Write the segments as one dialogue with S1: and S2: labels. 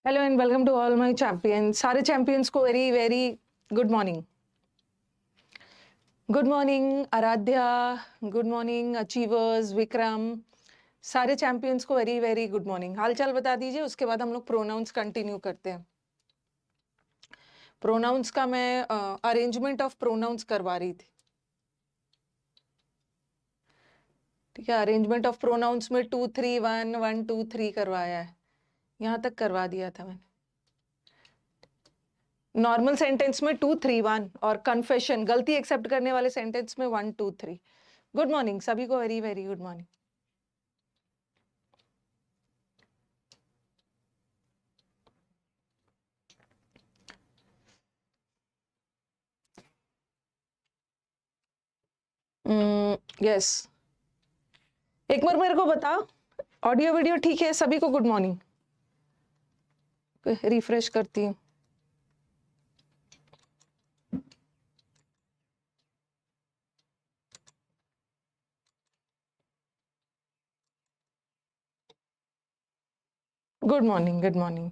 S1: Hello and welcome to all my champions. सारे champions को very very good morning. Good morning Aaradhya, good morning achievers, Vikram. सारे champions को very very good morning. हालचाल बता दीजिए, उसके बाद हम लोग प्रोनाउंस कंटिन्यू करते हैं। प्रोनाउंस का मैं अरेंजमेंट ऑफ प्रोनाउंस करवा रही थी। ठीक है, अरेंजमेंट ऑफ प्रोनाउंस में 2 3 1 1 2 3 करवाया है, यहाँ तक करवा दिया था मैंने। नॉर्मल सेंटेंस में 2 3 1 और कन्फेशन गलती एक्सेप्ट करने वाले सेंटेंस में 1 2 3। गुड मॉर्निंग सभी को, very very good morning. Yes, एक बार मेरे को बताओ, ऑडियो वीडियो ठीक है सभी को? Good morning. रिफ्रेश करती हूँ। Good morning, good morning.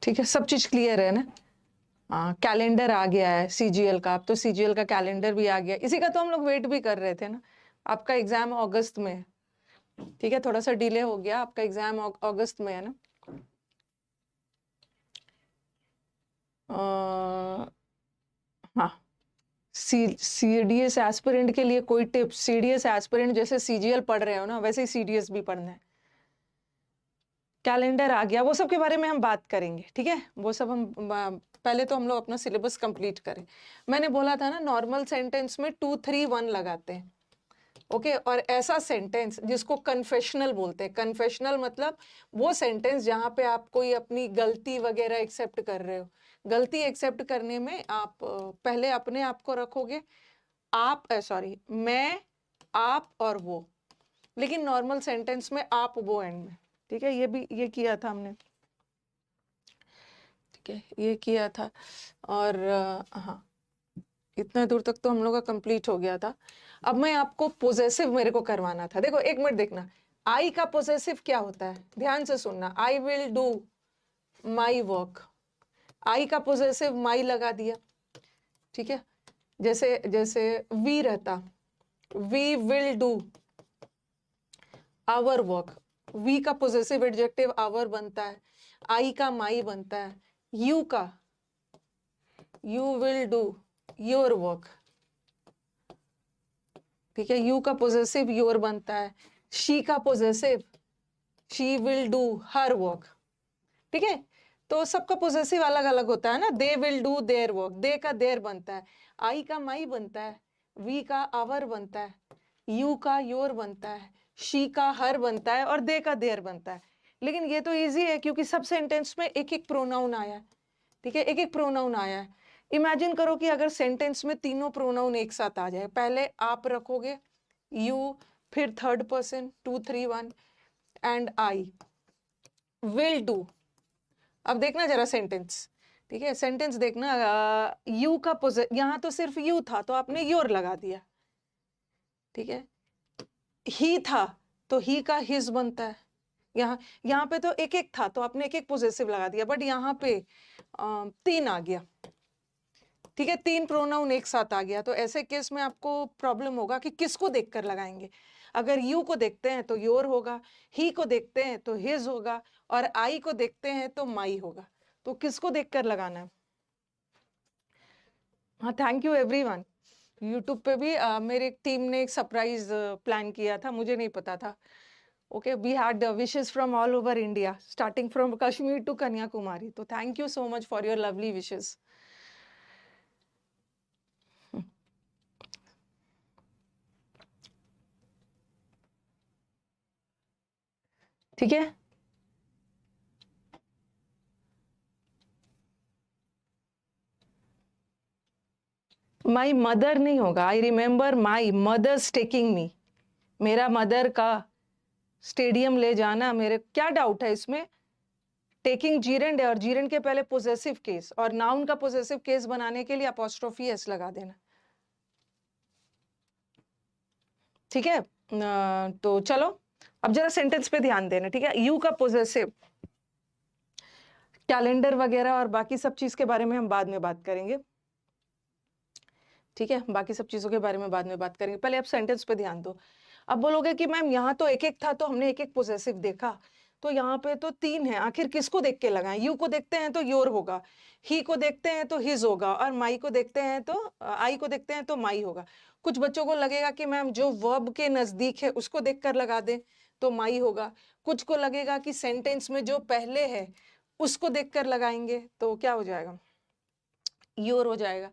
S1: ठीक है, सब चीज क्लियर है ना? कैलेंडर आ गया है सीजीएल का, अब तो सीजीएल का कैलेंडर भी आ गया। इसी का तो हम लोग वेट भी कर रहे थे ना। आपका एग्जाम अगस्त में है, ठीक है, थोड़ा सा डिले हो गया। आपका एग्जाम अगस्त में है ना? हाँ, सीडीएस एस्पिरेंट के लिए कोई टिप्स? सीडीएस एस्पिरेंट जैसे सीजीएल पढ़ रहे हो ना, वैसे ही सीडीएस भी पढ़ना है। कैलेंडर आ गया, वो सब के बारे में हम बात करेंगे, ठीक है। वो सब हम पहले तो हम लोग अपना सिलेबस कंप्लीट करें। मैंने बोला था ना, नॉर्मल सेंटेंस में 2 3 1 लगाते हैं, ओके। और ऐसा सेंटेंस जिसको कन्फेशनल बोलते हैं। कन्फेशनल मतलब वो सेंटेंस जहां पे आप कोई अपनी गलती वगैरह एक्सेप्ट कर रहे हो। गलती एक्सेप्ट करने में आप पहले अपने आप को रखोगे, आप सॉरी मैं, आप और वो, लेकिन नॉर्मल सेंटेंस में आप वो एंड में, ठीक है। ये किया था हमने, ठीक है, ये किया था। और हाँ, इतने दूर तक तो हम लोग का कंप्लीट हो गया था। अब मैं आपको पोजेसिव मेरे को करवाना था। देखो एक मिनट देखना, आई का पोजेसिव क्या होता है, ध्यान से सुनना। I will do my work, I का पोजेसिव माई लगा दिया, ठीक है। जैसे जैसे वी रहता, we will do our work, we का पोजेसिव एडजेक्टिव आवर बनता है, आई का माई बनता है, यू का you will do your work, ठीक है। यू का पोजेसिव योर बनता है, शी का possessive she will do her work, ठीक है। तो सबका पोजेसिव अलग अलग होता है ना। They will do their work, they का देयर बनता है, आई का माई बनता है, वी का आवर बनता है, यू का योर बनता है, शी का हर बनता है और दे का देयर बनता है। लेकिन ये तो इजी है क्योंकि सब सेंटेंस में एक एक प्रोनाउन आया है, ठीक है, एक एक प्रोनाउन आया है। इमेजिन करो कि अगर सेंटेंस में तीनों प्रोनाउन एक साथ आ जाए। पहले आप रखोगे यू, फिर third person 2 3 1 and I will do. अब देखना जरा सेंटेंस, ठीक है, सेंटेंस देखना। यू का यहां तो सिर्फ यू था तो आपने योर लगा दिया, ठीक है। ही था तो ही का हिज बनता है। यहाँ यहाँ पे तो एक एक था तो आपने एक एक पोजेसिव लगा दिया, बट यहाँ पे 3 आ गया, ठीक है। 3 प्रोनाउन एक साथ आ गया, तो ऐसे केस में आपको प्रॉब्लम होगा कि किसको देखकर लगाएंगे। अगर यू को देखते हैं तो योर होगा, ही को देखते हैं तो हिज होगा, और आई को देखते हैं तो माई होगा। तो किसको देखकर लगाना है? हाँ, थैंक यू एवरीवन। यूट्यूब पे भी मेरे टीम ने एक सरप्राइज प्लान किया था, मुझे नहीं पता था। Okay, we had wishes from all over India, starting from Kashmir to Kanyakumari. तो thank you so much for your lovely wishes. ठीक है, माई मदर नहीं होगा। I remember my mother's taking me, मेरा मदर का स्टेडियम ले जाना। मेरे क्या डाउट है इसमें? टेकिंग जीरेंड है और जीरेंड के पहले पोजेसिव केस, और नाउन का पोजेसिव केस बनाने के लिए अपोस्ट्रोफी एस लगा देना, ठीक है। तो चलो अब जरा सेंटेंस पे ध्यान देना, ठीक है। यू का पोजेसिव, कैलेंडर वगैरह और बाकी सब चीज के बारे में हम बाद में बात करेंगे, ठीक है। बाकी सब चीजों के बारे में बाद में बात करेंगे, पहले आप सेंटेंस पे ध्यान दो। अब बोलोगे कि मैम यहाँ तो एक एक था, तो हमने एक एक पोजेसिव देखा, तो यहाँ पे तो 3 है, आखिर किसको देख के लगाएं? यू को देखते हैं तो योर होगा, ही को देखते हैं तो हिज होगा, और माई को देखते हैं तो आई को देखते हैं तो माई होगा। कुछ बच्चों को लगेगा कि मैम जो वर्ब के नजदीक है उसको देखकर लगा दे तो माई होगा, कुछ को लगेगा कि सेंटेंस में जो पहले है उसको देखकर लगाएंगे तो क्या हो जाएगा? योर हो जाएगा,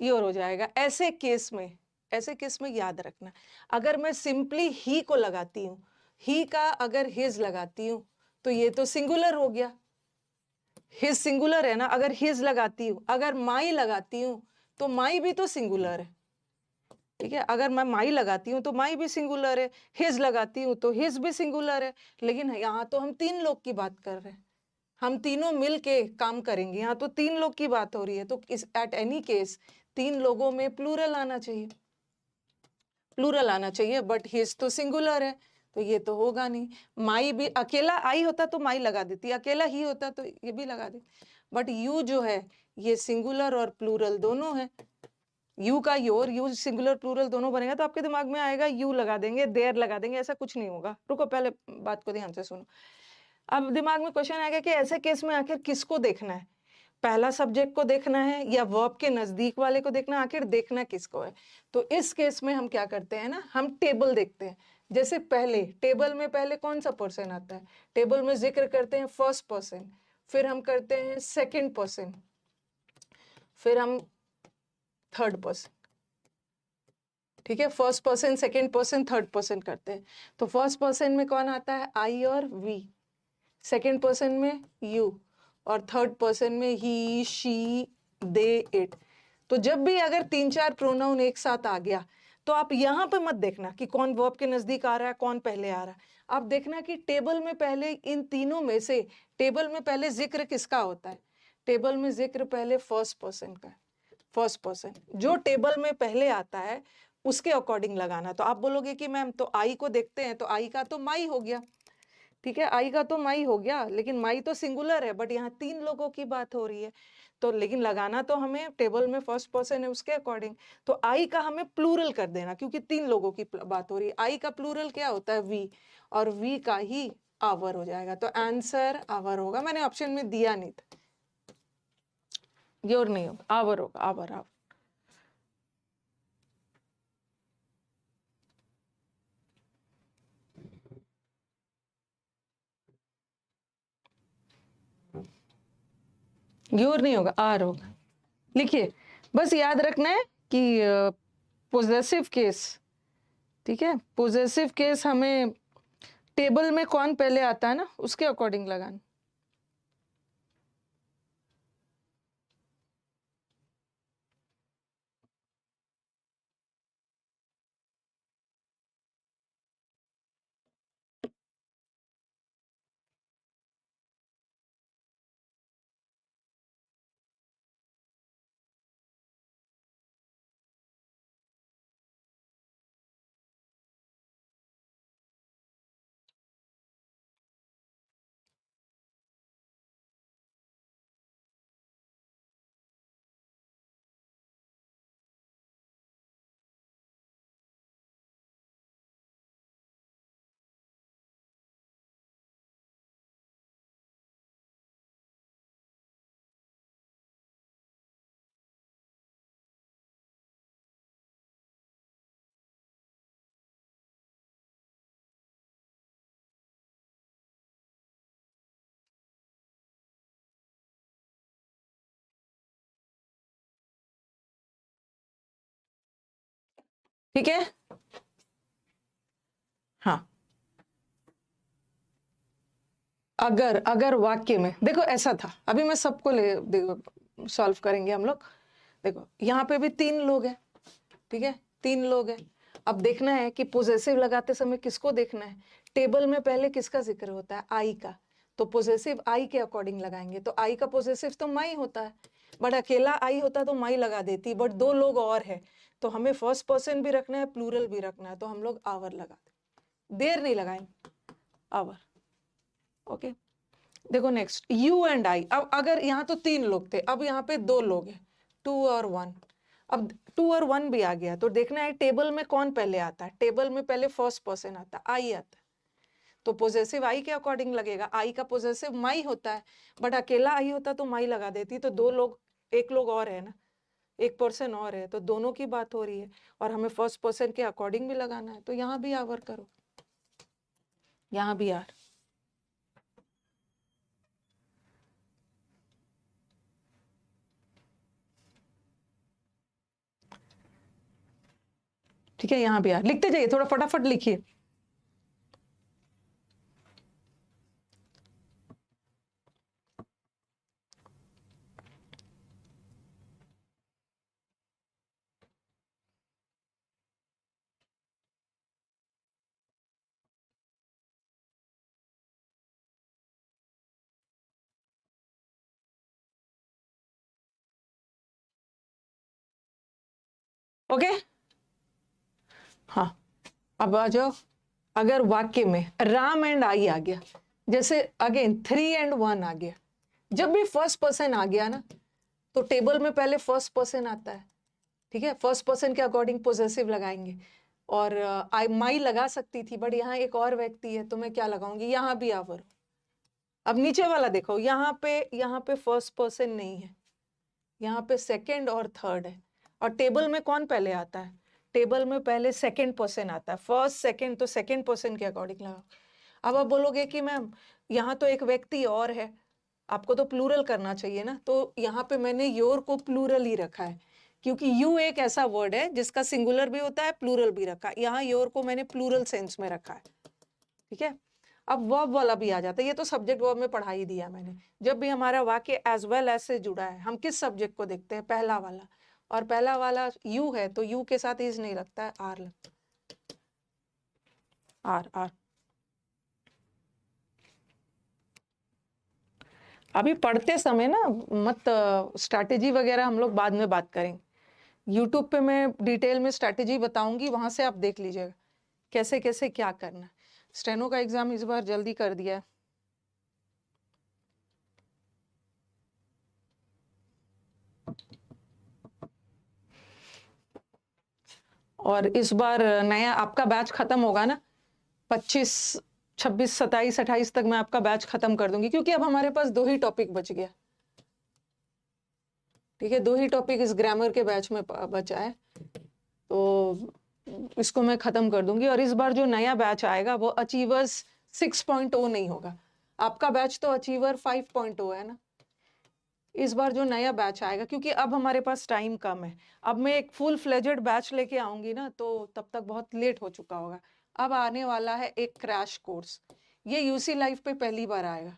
S1: योर हो जाएगा। ऐसे केस में याद रखना, अगर मैं सिंपली ही को लगाती हूँ, ही का अगर हिज लगाती हूँ तो ये तो सिंगुलर हो गया, हिज सिंगुलर है ना। अगर हिज लगाती हूँ, अगर माई लगाती हूँ तो माई भी तो सिंगुलर है, ठीक है। अगर मैं माई लगाती हूँ तो माई भी सिंगुलर है, हिज लगाती हूँ तो हिज भी सिंगुलर है। लेकिन यहाँ तो हम 3 लोग की बात कर रहे हैं, हम तीनों मिल के काम करेंगे, यहाँ तो 3 लोग की बात हो रही है, तो इस एट एनी केस 3 लोगों में प्लूरल आना चाहिए, प्लूरल आना चाहिए। बट हिज तो सिंगुलर है तो ये तो होगा नहीं। माई भी, अकेला आई होता तो माई लगा देती, अकेला ही होता तो ये भी लगा देती। बट यू जो है ये सिंगुलर और प्लूरल दोनों है, यू का योर, यू सिंगुलर प्लूरल दोनों बनेगा, तो आपके दिमाग में आएगा यू लगा देंगे, देयर लगा देंगे, ऐसा कुछ नहीं होगा। रुको पहले बात को ध्यान से सुनो। अब दिमाग में क्वेश्चन आएगा कि ऐसे केस में आखिर किसको देखना है, पहला सब्जेक्ट को देखना है या वर्ब के नजदीक वाले को देखना है, आखिर देखना किसको है? तो इस केस में हम क्या करते हैं ना, हम टेबल देखते हैं। जैसे पहले टेबल में पहले कौन सा पर्सन आता है? टेबल में जिक्र करते हैं फर्स्ट पर्सन, फिर हम करते हैं सेकंड पर्सन, फिर हम थर्ड पर्सन, ठीक है। First person, second person, third person करते हैं। तो फर्स्ट पर्सन में कौन आता है? आई और वी, सेकंड पर्सन में यू, और थर्ड पर्सन में ही, शी, दे, इट। तो जब भी अगर 3-4 प्रोनाउन एक साथ आ गया तो आप यहां पे मत देखना कि कौन वर्ब के नजदीक आ रहा है, कौन पहले आ रहा है। आप देखना कि टेबल में पहले, इन तीनों में से टेबल में पहले जिक्र किसका होता है? टेबल में जिक्र पहले फर्स्ट पर्सन का है। फर्स्ट पर्सन जो टेबल में पहले आता है उसके अकॉर्डिंग लगाना। तो आप बोलोगे कि मैम तो आई को देखते हैं, तो आई का तो माई हो गया, ठीक है, आई का तो माई हो गया, लेकिन माई तो सिंगुलर है, बट यहाँ 3 लोगों की बात हो रही है, तो लेकिन लगाना तो हमें टेबल में फर्स्ट पर्सन है उसके अकॉर्डिंग। तो आई का हमें प्लूरल कर देना, क्योंकि 3 लोगों की बात हो रही है। आई का प्लूरल क्या होता है? वी, और वी का ही आवर हो जाएगा, तो आंसर आवर होगा। मैंने ऑप्शन में दिया नहीं था, योर नहीं होगा, आवर होगा, आवर आवर। योर नहीं होगा, आर होगा। लिखिए, बस याद रखना है कि पोजेसिव केस, ठीक है, पोजेसिव केस हमें टेबल में कौन पहले आता है ना उसके अकॉर्डिंग लगाना। ठीक है, हाँ। अगर अगर वाक्य में देखो ऐसा था, अभी मैं सबको ले देखो सॉल्व करेंगे हम लोग। देखो यहाँ पे भी 3 लोग हैं, ठीक है, 3 लोग हैं। अब देखना है कि पोजेसिव लगाते समय किसको देखना है। टेबल में पहले किसका जिक्र होता है? आई का, तो पोजेसिव आई के अकॉर्डिंग लगाएंगे। तो आई का पोजेसिव तो माई होता है, बट अकेला आई होता तो माई लगा देती, बट 2 लोग और है तो हमें फर्स्ट पर्सन भी रखना है, प्लूरल भी रखना है, तो हम लोग आवर लगा दें, देर नहीं लगाएंगे, आवर। ओके, देखो नेक्स्ट, यू एंड आई। अब अगर यहाँ तो 3 लोग थे, अब यहाँ पे 2 लोग हैं, 2 और 1। अब 2 और 1 भी आ गया, तो देखना है टेबल में कौन पहले आता है। टेबल में पहले फर्स्ट पर्सन आता है, आई आता है, तो पोजेसिव आई के अकॉर्डिंग लगेगा। आई का पोजेसिव माई होता है, बट अकेला आई होता तो माई लगा देती। तो 2 लोग, 1 लोग और है ना, 1 पर्सन और है, तो दोनों की बात हो रही है और हमें फर्स्ट पर्सन के अकॉर्डिंग भी लगाना है, तो यहाँ भी आवर करो, यहाँ भी आर। ठीक है, यहाँ भी आर। लिखते जाइए, थोड़ा फटाफट लिखिए। ओके, हाँ, अब आ जाओ। अगर वाक्य में राम एंड आई आ गया, जैसे अगेन 3 एंड 1 आ गया, जब भी फर्स्ट पर्सन आ गया ना, तो टेबल में पहले फर्स्ट पर्सन आता है। ठीक है, फर्स्ट पर्सन के अकॉर्डिंग पोजेसिव लगाएंगे। और आई माई लगा सकती थी, बट यहाँ एक और व्यक्ति है, तो मैं क्या लगाऊंगी, यहाँ भी आवर। अब नीचे वाला देखो, यहाँ पे फर्स्ट पर्सन नहीं है, यहाँ पे सेकंड और थर्ड है। और टेबल में कौन पहले आता है, टेबल में पहले सेकंड पर्सन आता है, फर्स्ट सेकंड, तो सेकंड पर्सन के अकॉर्डिंग लगाओ। अब आप बोलोगे कि मैम यहाँ तो एक व्यक्ति और है, आपको तो प्लूरल करना चाहिए ना, तो यहाँ पे मैंने योर को प्लूरल ही रखा है, क्योंकि यू एक ऐसा वर्ड है जिसका सिंगुलर भी होता है, प्लूरल भी रखा है। यहाँ योर को मैंने प्लूरल सेंस में रखा है। ठीक है, अब वर्ब वाला भी आ जाता है, ये तो सब्जेक्ट वर्ब में पढ़ा ही दिया मैंने। जब भी हमारा वाक्य एज वेल एज से जुड़ा है, हम किस सब्जेक्ट को देखते हैं, पहला वाला, और पहला वाला यू है, तो यू के साथ इज नहीं लगता है, आर लगता है, आर आर। अभी पढ़ते समय ना मत, स्ट्रैटेजी वगैरह हम लोग बाद में बात करेंगे। यूट्यूब पे मैं डिटेल में स्ट्रैटेजी बताऊंगी, वहां से आप देख लीजिएगा कैसे कैसे क्या करना है। स्टेनो का एग्जाम इस बार जल्दी कर दिया है, और इस बार नया आपका बैच खत्म होगा ना, 25, 26, 27, 28 तक मैं आपका बैच खत्म कर दूंगी, क्योंकि अब हमारे पास 2 ही टॉपिक बच गया। ठीक है, 2 ही टॉपिक इस ग्रामर के बैच में बचा है, तो इसको मैं खत्म कर दूंगी। और इस बार जो नया बैच आएगा वो अचीवर्स 6.0 नहीं होगा, आपका बैच तो अचीवर 5.0 है ना। इस बार जो नया बैच आएगा, क्योंकि अब हमारे पास टाइम कम है, अब मैं एक फुल फ्लेजेड बैच लेके आऊंगी ना, तो तब तक बहुत लेट हो चुका होगा। अब आने वाला है एक क्रैश कोर्स, ये यूसी लाइफ पे पहली बार आएगा,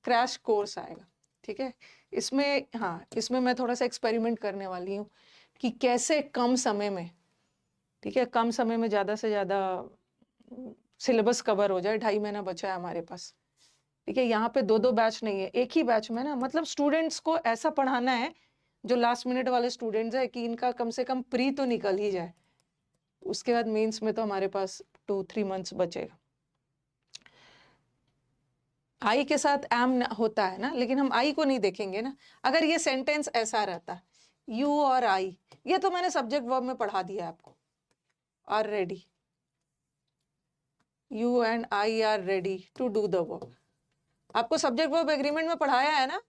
S1: क्रैश कोर्स आएगा। ठीक है, इसमें, हाँ, इसमें मैं थोड़ा सा एक्सपेरिमेंट करने वाली हूँ कि कैसे कम समय में, ठीक है, कम समय में ज़्यादा से ज़्यादा सिलेबस कवर हो जाए। 2.5 महीना बचा है हमारे पास। ठीक है, यहाँ पे 2 बैच नहीं है, एक ही बैच में ना, मतलब स्टूडेंट्स को ऐसा पढ़ाना है, जो लास्ट मिनट वाले स्टूडेंट्स है, कि इनका कम से कम प्री तो निकल ही जाए, उसके बाद मेंस में तो हमारे पास 2-3 मंथ्स बचेगा। आई के साथ एम होता है ना, लेकिन हम आई को नहीं देखेंगे ना। अगर ये सेंटेंस ऐसा रहता, यू और आई, ये तो मैंने सब्जेक्ट वर्ब में पढ़ा दिया आपको, are ready, you and I are ready to do the work. आपको सब्जेक्ट वर्ब एग्रीमेंट में पढ़ाया है ना,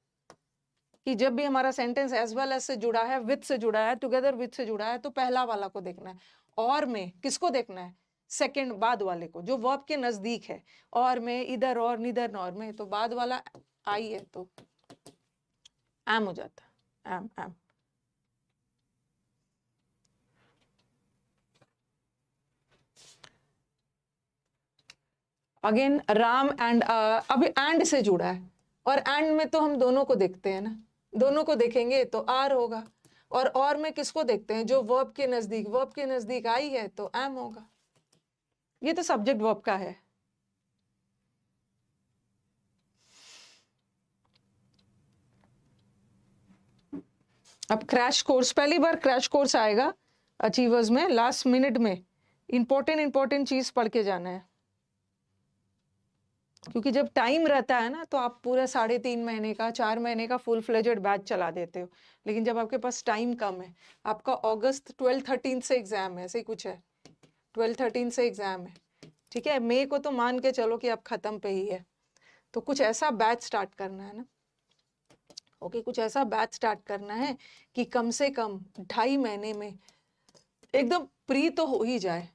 S1: कि जब भी हमारा सेंटेंस एज वेल एज से जुड़ा है, विथ से जुड़ा है, टुगेदर विथ से जुड़ा है, तो पहला वाला को देखना है। और में किसको देखना है, सेकंड बाद वाले को, जो वर्ब के नजदीक है। और में, इधर और, निधर नॉर में, तो बाद वाला आई है तो एम हो जाता है, M M. Again Ram and, अभी एंड से जुड़ा है, और एंड में तो हम दोनों को देखते हैं ना, दोनों को देखेंगे तो आर होगा। और में किसको देखते हैं, जो वर्ब के नजदीक, वर्ब के नजदीक आई है तो एम होगा। ये तो सब्जेक्ट वर्ब का है। अब क्रैश कोर्स, पहली बार क्रैश कोर्स आएगा, अचीवर्स में लास्ट मिनट में इंपॉर्टेंट चीज पढ़ के जाना है, क्योंकि जब टाइम रहता है ना तो आप पूरा 3.5 महीने का 4 महीने का फुल फ्लेजेड बैच चला देते हो, लेकिन जब आपके पास टाइम कम है, आपका अगस्त 12-13 से एग्जाम है, ऐसे ही कुछ है, 12-13 से एग्जाम है, ठीक है, मई को तो मान के चलो कि अब खत्म पे ही है, तो कुछ ऐसा बैच स्टार्ट करना है ना, ओके, कुछ ऐसा बैच स्टार्ट करना है कि कम से कम 2.5 महीने में एकदम प्री तो हो ही जाए,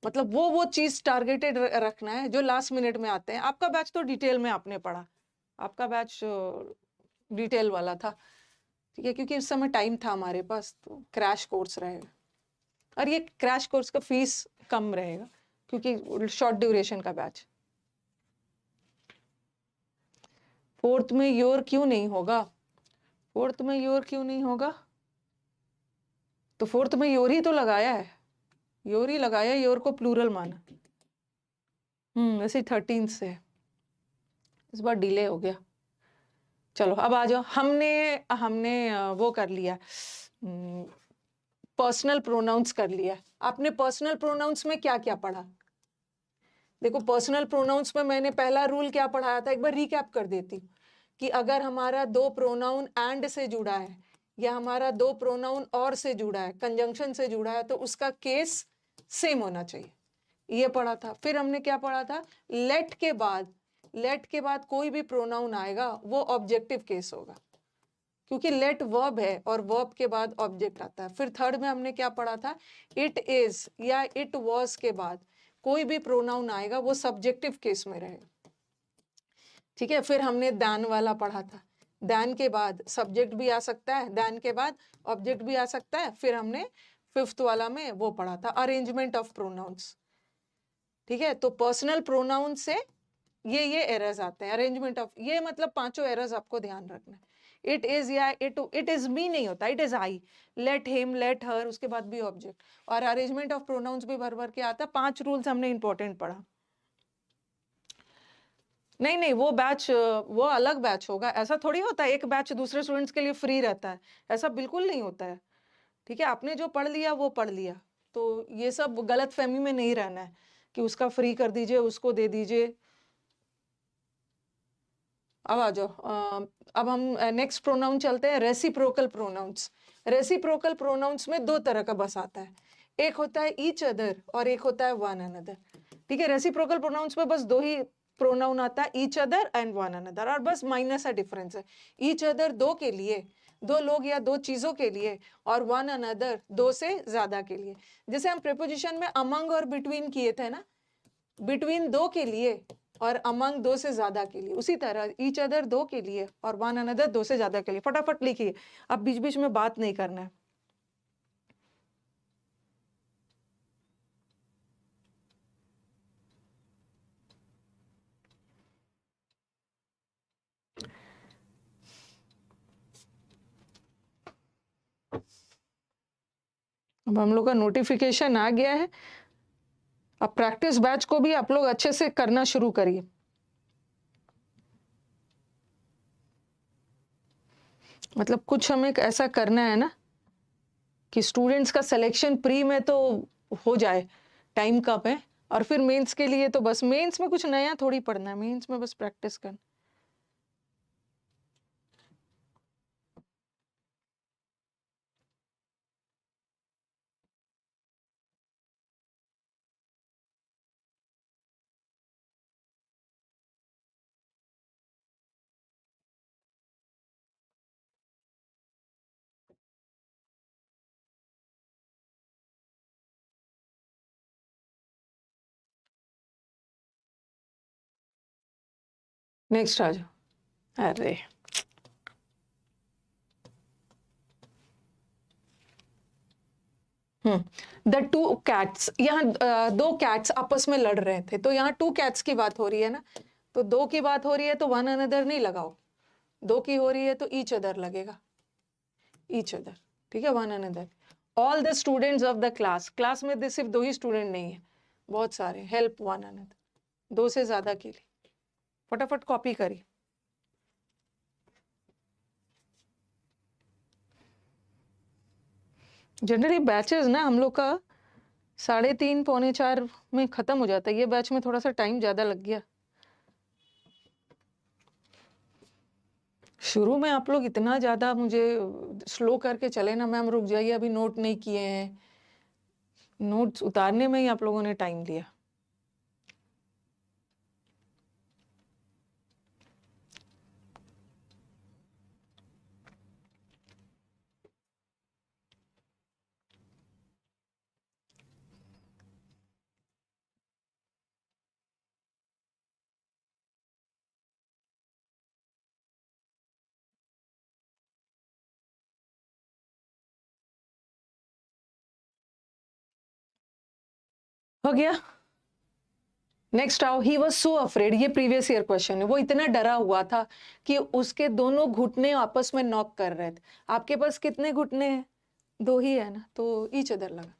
S1: मतलब वो चीज टारगेटेड रखना है जो लास्ट मिनट में आते हैं। आपका बैच तो डिटेल में आपने पढ़ा, आपका बैच डिटेल वाला था, ठीक है, क्योंकि उस समय टाइम था हमारे पास, तो क्रैश कोर्स रहेगा, और ये क्रैश कोर्स का फीस कम रहेगा क्योंकि शॉर्ट ड्यूरेशन का बैच। फोर्थ में योर क्यों नहीं होगा? फोर्थ में योर क्यों नहीं होगा? तो फोर्थ में योर ही तो लगाया है, योर ही लगाया, योर को प्लूरल माना। वैसे 13 से इस बार डिले हो गया। चलो अब आ जाओ, हमने वो कर लिया, पर्सनल प्रोनाउंस कर लिया। आपने पर्सनल प्रोनाउंस में क्या क्या पढ़ा? देखो, पर्सनल प्रोनाउंस में मैंने पहला रूल क्या पढ़ाया था, एक बार रिकैप कर देती हूँ, कि अगर हमारा दो प्रोनाउन एंड से जुड़ा है या हमारा दो प्रोनाउन और से जुड़ा है, कंजंक्शन से जुड़ा है, तो उसका केस सेम होना चाहिए, ये पढ़ा था। फिर हमने क्या पढ़ा था, लेट के बाद कोई भी प्रोनाउन आएगा वो ऑब्जेक्टिव केस होगा, क्योंकि लेट वर्ब है और वर्ब के बाद ऑब्जेक्ट आता है। फिर थर्ड में हमने क्या पढ़ा था, इट इज या इट वॉज के बाद कोई भी प्रोनाउन आएगा वो सब्जेक्टिव केस में रहेगा, ठीक है। फिर हमने दैन वाला पढ़ा था, दैन के बाद सब्जेक्ट भी आ सकता है, दैन के बाद ऑब्जेक्ट भी आ सकता है। फिर हमने फिफ्थ वाला में वो पढ़ा था, अरेंजमेंट ऑफ प्रोनाउंस, ठीक है। तो पर्सनल प्रोनाउन से ये एरर्स आते हैं, अरेंजमेंट ऑफ, ये मतलब 5 एरर्स आपको ध्यान रखना है। इट इज या इट इज मी नहीं होता, it is I, let him, let her, उसके बाद भी ऑब्जेक्ट, और अरेंजमेंट ऑफ प्रोनाउंस भी भर भर के आता है। 5 रूल्स हमने इंपॉर्टेंट पढ़ा। नहीं, वो बैच, वो अलग बैच होगा, ऐसा थोड़ी होता है एक बैच दूसरे स्टूडेंट्स के लिए फ्री रहता है, ऐसा बिल्कुल नहीं होता है, ठीक है। आपने जो पढ़ लिया वो पढ़ लिया, तो ये सब गलत फहमी में नहीं रहना है कि उसका फ्री कर दीजिए, उसको दे दीजिए। अब आ जाओ, अब हम नेक्स्ट प्रोनाउन चलते हैं, रेसिप्रोकल प्रोनाउंस। रेसिप्रोकल प्रोनाउंस में 2 तरह का बस आता है, एक होता है ईच अदर और एक होता है वन अनदर, ठीक है। रेसिप्रोकल प्रोनाउंस में बस 2 ही प्रोनाउन आता है, each other and one another, और बस माइनर सा डिफरेंस है। ईच अदर 2 के लिए, 2 लोग या 2 चीजों के लिए, और वन अनदर 2 से ज्यादा के लिए। जैसे हम प्रीपोजिशन में अमंग और बिटवीन किए थे ना, बिटवीन 2 के लिए और अमंग 2 से ज्यादा के लिए, उसी तरह ईच अदर 2 के लिए और वन अनदर 2 से ज्यादा के लिए। फटाफट लिखिए, अब बीच बीच में बात नहीं करना है। अब हम लोग का नोटिफिकेशन आ गया है, अब प्रैक्टिस बैच को भी आप लोग अच्छे से करना शुरू करिए। मतलब कुछ हमें ऐसा करना है ना कि स्टूडेंट्स का सिलेक्शन प्री में तो हो जाए, टाइम कम है, और फिर मेंस के लिए तो बस, मेंस में कुछ नया थोड़ी पढ़ना है, मेंस में बस प्रैक्टिस करना। नेक्स्ट आ जाओ। अरे द टू कैट्स, यहाँ 2 कैट्स आपस में लड़ रहे थे, तो यहाँ 2 कैट्स की बात हो रही है ना, तो 2 की बात हो रही है तो वन अनदर नहीं लगाओ, 2 की हो रही है तो ईच अदर लगेगा, ईच अदर, ठीक है, one another. All the students of the class, class में सिर्फ 2 ही स्टूडेंट नहीं है, बहुत सारे, हेल्प वन अनदर, 2 से ज्यादा के लिए। फटाफट कॉपी करिए। जनरली बैचेस ना हम लोग का 3:30 पौने 4 में ख़त्म हो जाता है, ये बैच में थोड़ा सा टाइम ज़्यादा लग गया। शुरू में आप लोग इतना ज़्यादा मुझे स्लो करके चले ना, मैम रुक जाइए अभी नोट नहीं किए हैं, नोट्स उतारने में ही आप लोगों ने टाइम लिया। हो गया, नेक्स्ट आओ। ही वॉज सो अफ्रेड, ये प्रीवियस ईयर क्वेश्चन है। वो इतना डरा हुआ था कि उसके दोनों घुटने आपस में नॉक कर रहे थे। आपके पास कितने घुटने हैं? 2 ही है ना, तो ईच अदर लगा,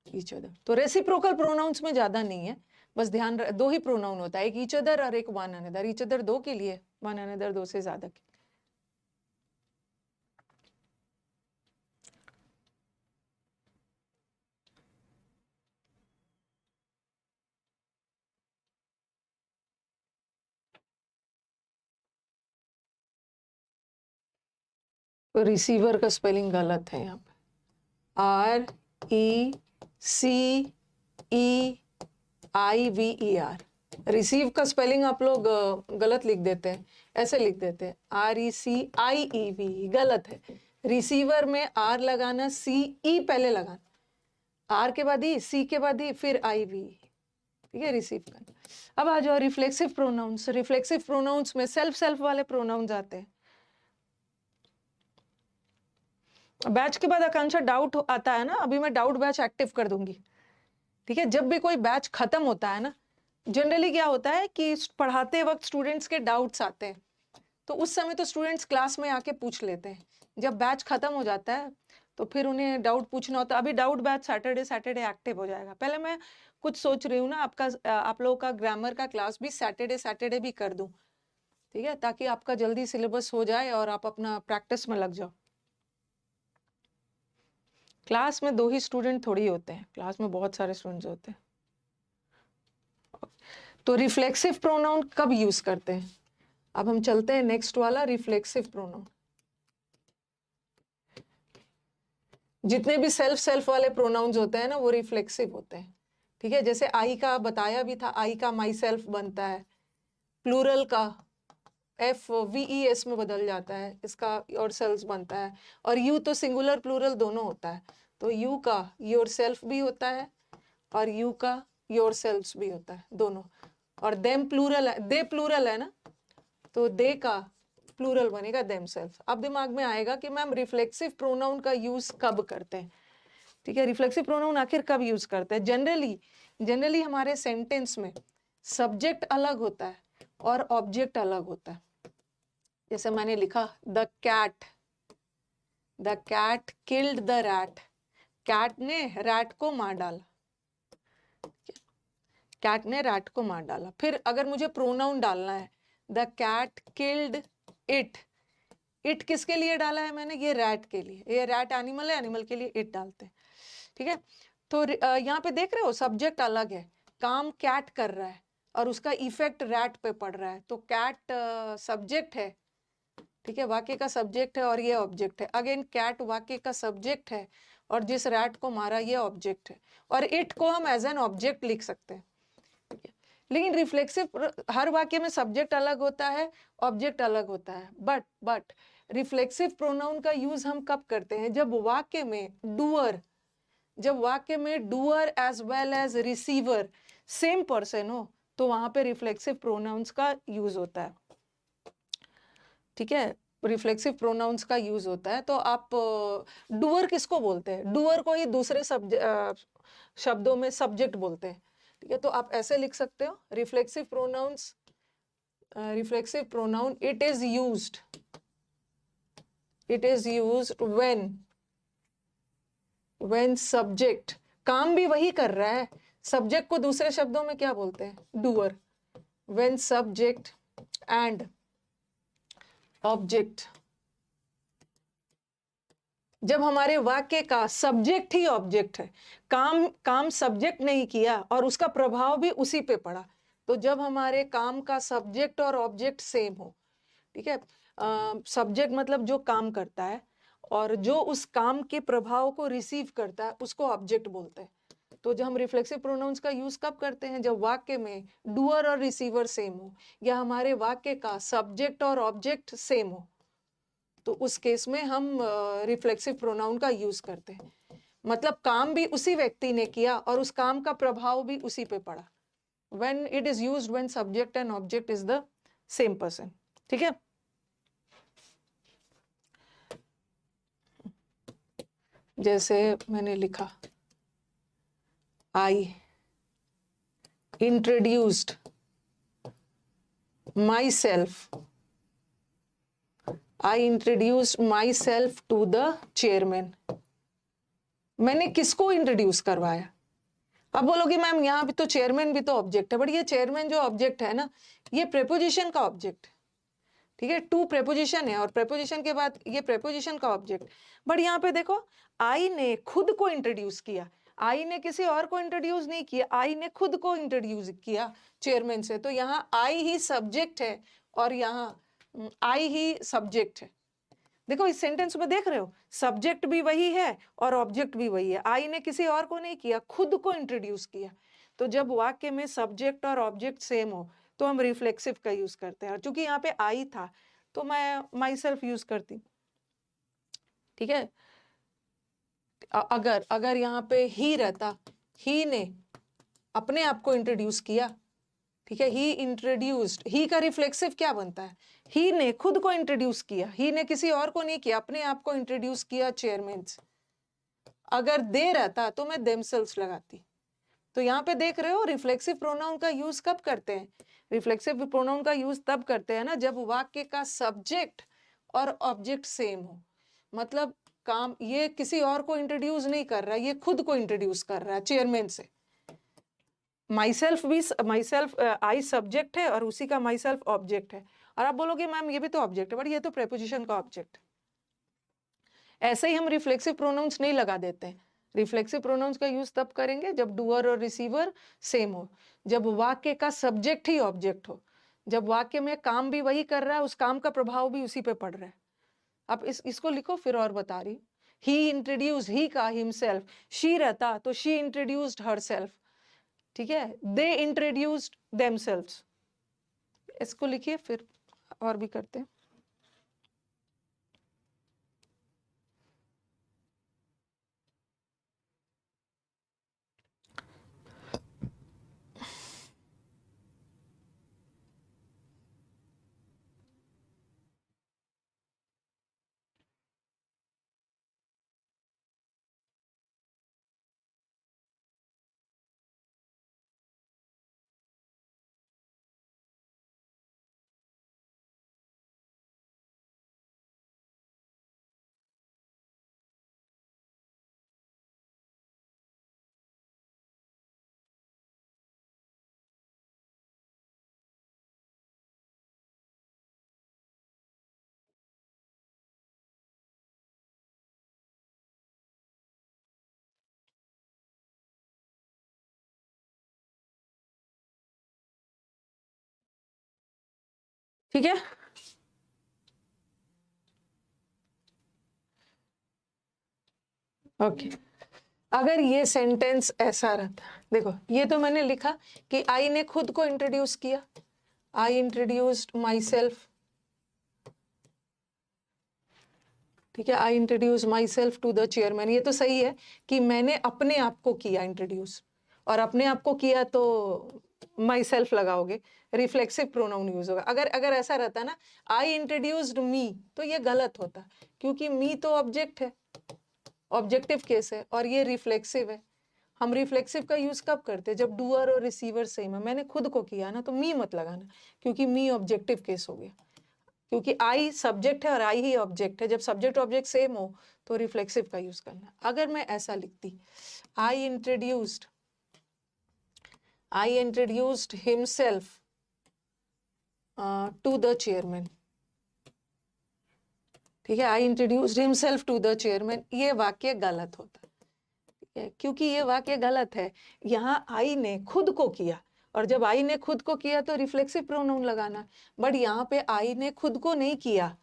S1: ईच अदर। तो रेसिप्रोकल प्रोनाउंस में ज्यादा नहीं है, बस ध्यान 2 ही प्रोनाउन होता है, एक ईच अदर और एक वन अनदर। ईच अदर 2 के लिए, वन अनदर 2 से ज्यादा के। तो रिसीवर का स्पेलिंग गलत है यहाँ पे, RECEIVER। रिसीव का स्पेलिंग आप लोग गलत लिख देते हैं, ऐसे लिख देते हैं RECIEV, गलत है। रिसीवर में R लगाना, CE पहले लगाना, R के बाद E, C के बाद E, फिर IV, ठीक है, रिसीव करना। अब आ जाओ रिफ्लेक्सिव प्रोनाउंस। रिफ्लेक्सिव प्रोनाउंस में सेल्फ वाले प्रोनाउंस आते हैं। बैच के बाद आकांक्षा डाउट आता है ना, अभी मैं डाउट बैच एक्टिव कर दूंगी, ठीक है। जब भी कोई बैच खत्म होता है ना, जनरली क्या होता है कि पढ़ाते वक्त स्टूडेंट्स के डाउट्स आते हैं, तो उस समय तो स्टूडेंट्स क्लास में आके पूछ लेते हैं। जब बैच खत्म हो जाता है तो फिर उन्हें डाउट पूछना होता है। अभी डाउट बैच सैटरडे एक्टिव हो जाएगा। पहले मैं कुछ सोच रही हूँ ना, आप लोगों का ग्रामर का क्लास भी सैटरडे भी कर दूं, ठीक है, ताकि आपका जल्दी सिलेबस हो जाए और आप अपना प्रैक्टिस में लग जाओ। क्लास में 2 ही स्टूडेंट थोड़ी होते हैं, क्लास में बहुत सारे स्टूडेंट्स होते हैं। तो रिफ्लेक्सिव प्रोनाउन कब यूज करते हैं? अब हम चलते हैं नेक्स्ट वाला, रिफ्लेक्सिव प्रोनाउन। जितने भी सेल्फ वाले प्रोनाउंस होते हैं ना, वो रिफ्लेक्सिव होते हैं, ठीक है। जैसे आई का बताया भी था, आई का माई सेल्फ बनता है, प्लूरल का FVES में बदल जाता है, इसका योर सेल्फ बनता है। और यू तो सिंगुलर प्लूरल दोनों होता है, तो यू का योर सेल्फ भी होता है और यू का योर सेल्फ भी होता है, दोनों। और देम प्लूरल है, दे प्लूरल है ना, तो दे का प्लूरल बनेगा देमसेल्फ। अब दिमाग में आएगा कि मैम रिफ्लेक्सिव प्रोनाउन का यूज कब करते हैं, ठीक है। रिफ्लेक्सिव प्रोनाउन आखिर कब यूज करते हैं? जनरली हमारे सेंटेंस में सब्जेक्ट अलग होता है और ऑब्जेक्ट अलग होता है। जैसे मैंने लिखा the cat killed the rat, cat ने रैट को मार डाला, कैट ने रैट को मार डाला। फिर अगर मुझे प्रोनाउन डालना है, the cat killed it, it किसके लिए डाला है मैंने? ये रैट के लिए, ये रैट एनिमल है, एनिमल के लिए इट डालते हैं, ठीक है। तो यहाँ पे देख रहे हो सब्जेक्ट अलग है, काम कैट कर रहा है और उसका इफेक्ट रैट पे पड़ रहा है, तो कैट सब्जेक्ट है, ठीक है, वाक्य का सब्जेक्ट है और ये ऑब्जेक्ट है। अगेन कैट वाक्य का सब्जेक्ट है और जिस रैट को मारा ये ऑब्जेक्ट है, और इट को हम एज एन ऑब्जेक्ट लिख सकते हैं, ठीक है। लेकिन रिफ्लेक्सिव हर वाक्य में सब्जेक्ट अलग होता है, ऑब्जेक्ट अलग होता है। बट रिफ्लेक्सिव प्रोनाउन का यूज हम कब करते हैं? जब वाक्य में doer as well as receiver same person हो, तो वहां पे रिफ्लेक्सिव प्रोनाउंस का यूज होता है, ठीक है। रिफ्लेक्सिव प्रोनाउंस का यूज होता है। तो आप डूअर किसको बोलते हैं? डूअर को ही दूसरे शब्दों में सब्जेक्ट बोलते हैं, ठीक है। तो आप ऐसे लिख सकते हो reflexive pronoun it is used when subject, काम भी वही कर रहा है, सब्जेक्ट को दूसरे शब्दों में क्या बोलते हैं? Doer. When subject and object जब हमारे वाक्य का सब्जेक्ट ही ऑब्जेक्ट है, काम सब्जेक्ट नहीं किया और उसका प्रभाव भी उसी पे पड़ा, तो जब हमारे काम का सब्जेक्ट और ऑब्जेक्ट सेम हो, ठीक है, सब्जेक्ट मतलब जो काम करता है और जो उस काम के प्रभाव को रिसीव करता है उसको ऑब्जेक्ट बोलते हैं। तो जब हम रिफ्लेक्सिव प्रोनाउंस का यूज कब करते हैं? जब वाक्य में डूअर और रिसीवर सेम हो या हमारे वाक्य का सब्जेक्ट और ऑब्जेक्ट सेम हो, तो उस केस में हम रिफ्लेक्सिव प्रोनाउन का यूज करते हैं। मतलब काम भी उसी व्यक्ति ने किया और उस काम का प्रभाव भी उसी पे पड़ा। When it is used when subject and object is the same person, ठीक है। जैसे मैंने लिखा, I introduced myself. I introduced myself to the chairman. मैंने किसको इंट्रोड्यूस करवाया? अब बोलोगे मैम यहाँ भी तो चेयरमैन भी तो ऑब्जेक्ट है, बट ये चेयरमैन जो ऑब्जेक्ट है ना, ये प्रेपोजिशन का ऑब्जेक्ट, ठीक है। टू प्रेपोजिशन है और प्रेपोजिशन के बाद ये प्रेपोजिशन का ऑब्जेक्ट। बट यहाँ पे देखो, आई ने खुद को इंट्रोड्यूस किया, आई ने किसी और को इंट्रोड्यूस नहीं किया, आई ने खुद को इंट्रोड्यूस किया चेयरमैन से, तो यहाँ आई ही सब्जेक्ट है और यहाँ आई ही सब्जेक्ट है। देखो इस सेंटेंस में देख रहे हो, सब्जेक्ट भी वही है और ऑब्जेक्ट भी वही है। आई ने किसी और को नहीं किया, खुद को इंट्रोड्यूस किया। तो जब वाक्य में सब्जेक्ट और ऑब्जेक्ट सेम हो तो हम रिफ्लेक्सिव का यूज करते हैं। और चूंकि यहाँ पे आई था तो मैं माई सेल्फ यूज करती, ठीक है। अगर यहाँ पे ही रहता, ही ने अपने आप को इंट्रोड्यूस किया, ठीक है, ही इंट्रोड्यूस्ड, ही का रिफ्लेक्सिव क्या बनता है? ही ने खुद को इंट्रोड्यूस किया, ही ने किसी और को नहीं किया, अपने आप को इंट्रोड्यूस किया चेयरमैन से। अगर दे रहता तो मैं देमसेल्व्स लगाती। तो यहाँ पे देख रहे हो रिफ्लेक्सिव प्रोनाउन का यूज कब करते हैं? रिफ्लेक्सिव प्रोनाउन का यूज तब करते हैं ना जब वाक्य का सब्जेक्ट और ऑब्जेक्ट सेम हो। मतलब काम ये किसी और को इंट्रोड्यूस नहीं कर रहा है, ये खुद को इंट्रोड्यूस कर रहा है चेयरमैन से। माई सेल्फ भी, माई सेल्फ आई सब्जेक्ट है और उसी का माई सेल्फ ऑब्जेक्ट है। और आप बोलोगे मैम ये भी तो ऑब्जेक्ट है, बट ये तो प्रेपोजिशन का ऑब्जेक्ट। ऐसे ही हम रिफ्लेक्सिव प्रोनाउंस नहीं लगा देते हैं। रिफ्लेक्सिव प्रोनाउंस का यूज तब करेंगे जब डूअर और रिसीवर सेम हो, जब वाक्य का सब्जेक्ट ही ऑब्जेक्ट हो, जब वाक्य में काम भी वही कर रहा है, उस काम का प्रभाव भी उसी पे पड़ रहा है। अब इसको लिखो फिर और बता रही। ही इंट्रोड्यूस, ही का हिमसेल्फ, शी रहता तो शी इंट्रोड्यूस्ड हरसेल्फ, ठीक है। They introduced themselves. इसको लिखिए फिर और भी करते हैं। ठीक है, ओके। अगर ये सेंटेंस ऐसा रहता, देखो ये तो मैंने लिखा कि आई ने खुद को इंट्रोड्यूस किया, आई इंट्रोड्यूस्ड माई सेल्फ, ठीक है। I introduce myself to the chairman, ये तो सही है कि मैंने अपने आप को किया इंट्रोड्यूस, और अपने आप को किया तो माई सेल्फ लगाओगे, रिफ्लेक्सिव प्रोनाउन यूज होगा। अगर ऐसा रहता ना आई इंट्रोड्यूस्ड मी, तो ये गलत होता, क्योंकि मी तो ऑब्जेक्ट है, ऑब्जेक्टिव केस है, और ये रिफ्लेक्सिव है। हम रिफ्लेक्सिव का यूज कब करते हैं? जब डूअर और रिसीवर सेम है। मैंने खुद को किया ना, तो मी मत लगाना, क्योंकि मी ऑब्जेक्टिव केस हो गया, क्योंकि आई सब्जेक्ट है और आई ही ऑब्जेक्ट है। जब सब्जेक्ट ऑब्जेक्ट सेम हो तो रिफ्लेक्सिव का यूज करना। अगर मैं ऐसा लिखती, I introduced himself to the chairman, ठीक है, I introduced himself to the chairman, ये वाक्य गलत होता है। ठीक है, क्योंकि ये वाक्य गलत है। यहाँ आई ने खुद को किया, और जब आई ने खुद को किया तो रिफ्लेक्सिव प्रोनाउन लगाना, बट यहाँ पे आई ने खुद को नहीं किया।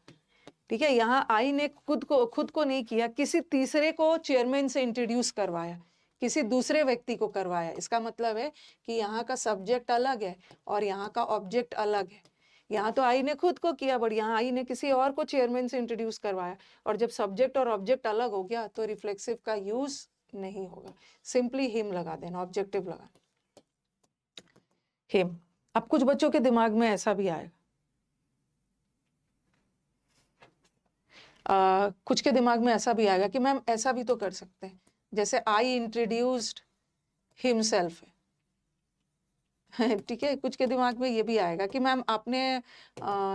S1: ठीक है, यहाँ आई ने खुद को नहीं किया, किसी तीसरे को चेयरमैन से इंट्रोड्यूस करवाया, किसी दूसरे व्यक्ति को करवाया। इसका मतलब है कि यहाँ का सब्जेक्ट अलग है और यहाँ का ऑब्जेक्ट अलग है। यहाँ तो आई ने खुद को किया, बट यहाँ आई ने किसी और को चेयरमैन से इंट्रोड्यूस करवाया, और जब सब्जेक्ट और ऑब्जेक्ट अलग हो गया तो रिफ्लेक्सिव का यूज नहीं होगा, सिंपली हिम लगा देना, ऑब्जेक्टिव लगा हिम। अब कुछ बच्चों के दिमाग में ऐसा भी आएगा, कुछ के दिमाग में ऐसा भी आएगा कि मैम ऐसा भी तो कर सकते हैं, जैसे आई इंट्रोड्यूस्ड हिमसेल्फ है। ठीक है, कुछ के दिमाग में ये भी आएगा कि मैम आपने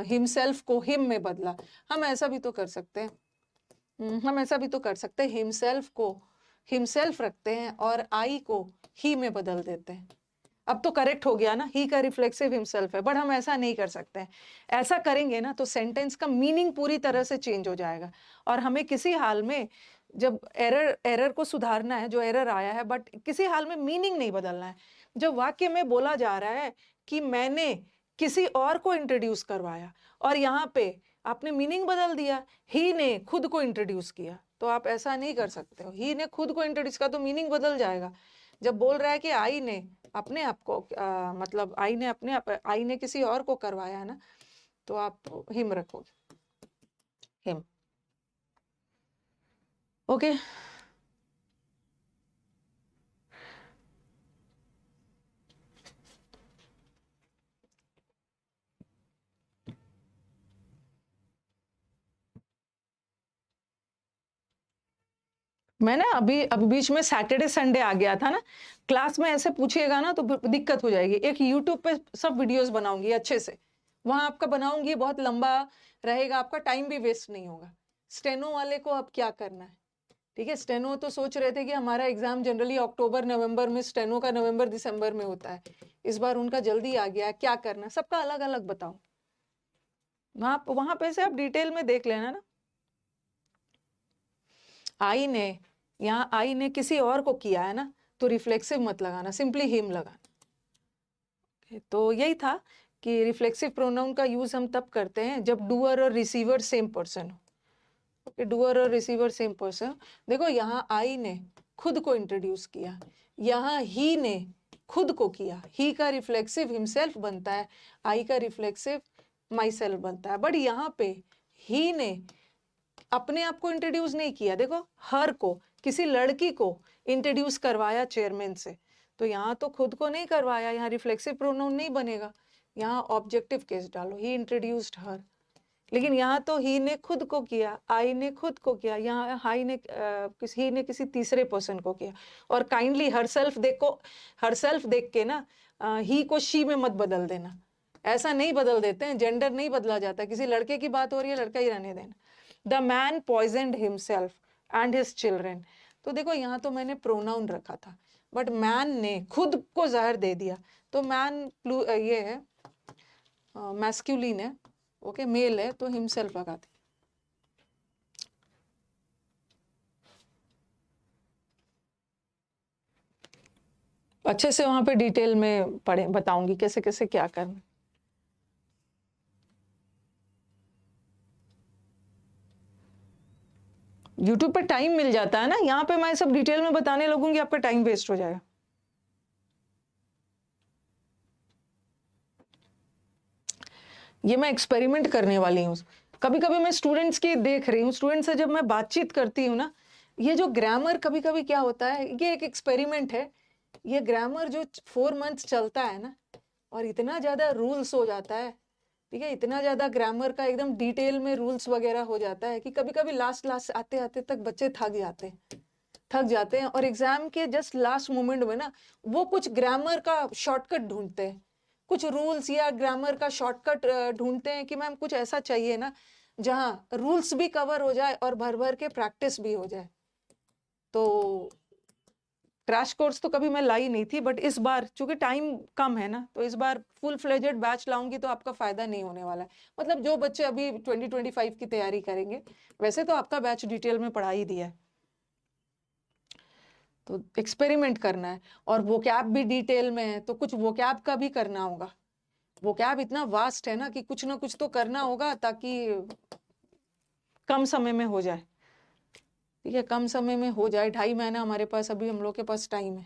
S1: हिमसेल्फ को हिम में बदला। हम ऐसा भी तो कर सकते हैं, हम ऐसा भी तो कर सकते हैं, हिमसेल्फ को हिमसेल्फ रखते हैं और आई को ही में बदल देते हैं। अब तो करेक्ट हो गया ना, ही का रिफ्लेक्सिव हिमसेल्फ है, बट हम ऐसा नहीं कर सकते हैं। ऐसा करेंगे ना तो सेंटेंस का मीनिंग पूरी तरह से चेंज हो जाएगा, और हमें किसी हाल में जब एरर को सुधारना है, जो एरर आया है, बट किसी हाल में मीनिंग नहीं बदलना है। जब वाक्य में बोला जा रहा है कि मैंने किसी और को इंट्रोड्यूस करवाया, और यहाँ पे आपने मीनिंग बदल दिया, ही ने खुद को इंट्रोड्यूस किया, तो आप ऐसा नहीं कर सकते हो। ही ने खुद को इंट्रोड्यूस किया तो मीनिंग बदल जाएगा। जब बोल रहा है कि आई ने अपने आप को मतलब आई ने किसी और को करवाया ना, तो आप हिम रखोगे, हिम। ओके, मैं ना अभी बीच में सैटरडे संडे आ गया था ना, क्लास में ऐसे पूछिएगा ना तो दिक्कत हो जाएगी। एक यूट्यूब पे सब वीडियोस बनाऊंगी अच्छे से, वहां आपका बनाऊंगी, बहुत लंबा रहेगा, आपका टाइम भी वेस्ट नहीं होगा। स्टेनो वाले को अब क्या करना है, ठीक है, स्टेनो तो सोच रहे थे कि हमारा एग्जाम जनरली अक्टूबर नवंबर में, स्टेनो का नवंबर दिसंबर में होता है, इस बार उनका जल्दी आ गया, क्या करना है, सबका अलग अलग बताओ। वहां पे से आप डिटेल में देख लेना ना। आई ने, यहाँ आई ने किसी और को किया है ना, तो रिफ्लेक्सिव मत लगाना, सिंपली हिम लगाना। तो यही था कि रिफ्लेक्सिव प्रोनाउन का यूज हम तब करते हैं जब डूअर और रिसीवर सेम पर्सन हो। डूअर और रिसीवर सेम पर्सन। देखो यहाँ आई ने खुद को इंट्रोड्यूस किया, यहाँ ही ने खुद को किया, ही का रिफ्लेक्सिव हिमसेल्फ बनता है, आई का रिफ्लेक्सिव माई सेल्फ बनता है, बट यहाँ पे ही ने अपने आप को इंट्रोड्यूस नहीं किया। देखो, हर को, किसी लड़की को इंट्रोड्यूस करवाया चेयरमैन से, तो यहाँ तो खुद को नहीं करवाया, यहाँ रिफ्लेक्सिव प्रोनाउन नहीं बनेगा, यहाँ ऑब्जेक्टिव केस डालो, ही इंट्रोड्यूस्ड हर। लेकिन यहाँ तो ही ने खुद को किया, आई ने खुद को किया, यहाँ ही ने किसी तीसरे पर्सन को किया। और काइंडली हरसेल्फ देख के ना ही को शी में मत बदल देना, ऐसा नहीं बदल देते हैं, जेंडर नहीं बदला जाता। किसी लड़के की बात हो रही है, लड़का ही रहने देना। The man poisoned himself and his children, तो देखो यहाँ तो मैंने प्रोनाउन रखा था, बट मैन ने खुद को जहर दे दिया, तो मैन ये है मैस्कुलिन है, ओके, मेल है, तो हिमसेल्फ लगा दी। अच्छे से वहां पे डिटेल में पढ़े, बताऊंगी कैसे कैसे क्या करना। यूट्यूब पे टाइम मिल जाता है ना, यहाँ पे मैं सब डिटेल में बताने लगूंगी, आपका टाइम वेस्ट हो जाएगा। ये मैं एक्सपेरिमेंट करने वाली हूँ। कभी कभी मैं स्टूडेंट्स की देख रही हूँ, स्टूडेंट से जब मैं बातचीत करती हूँ ना, ये जो ग्रामर कभी कभी क्या होता है, ये एक एक्सपेरिमेंट है। ये ग्रामर जो 4 मंथ्स चलता है ना, और इतना ज्यादा रूल्स हो जाता है, ठीक है, इतना ज्यादा ग्रामर का एकदम डिटेल में रूल्स वगैरह हो जाता है कि कभी कभी लास्ट आते आते तक बच्चे थक जाते हैं, और एग्जाम के जस्ट लास्ट मोमेंट में ना वो कुछ ग्रामर का शॉर्टकट ढूंढते हैं, कुछ रूल्स या ग्रामर का शॉर्टकट ढूंढते हैं कि मैम कुछ ऐसा चाहिए ना जहाँ रूल्स भी कवर हो जाए और भर भर के प्रैक्टिस भी हो जाए। तो क्रैश कोर्स तो कभी मैं लाई नहीं थी, बट इस बार चूंकि टाइम कम है ना, तो इस बार फुल फ्लेजेड बैच लाऊंगी तो आपका फायदा नहीं होने वाला है। मतलब जो बच्चे अभी 2025 की तैयारी करेंगे, वैसे तो आपका बैच डिटेल में पढ़ा ही दिया है, तो एक्सपेरिमेंट करना है। और वोकैब भी डिटेल में है, तो कुछ वोकैब का भी करना होगा। वोकैब इतना वास्ट है ना कि कुछ ना कुछ तो करना होगा ताकि कम समय में हो जाए। ठीक है, कम समय में हो जाए, 2.5 महीना हमारे पास अभी हम लोग के पास टाइम है।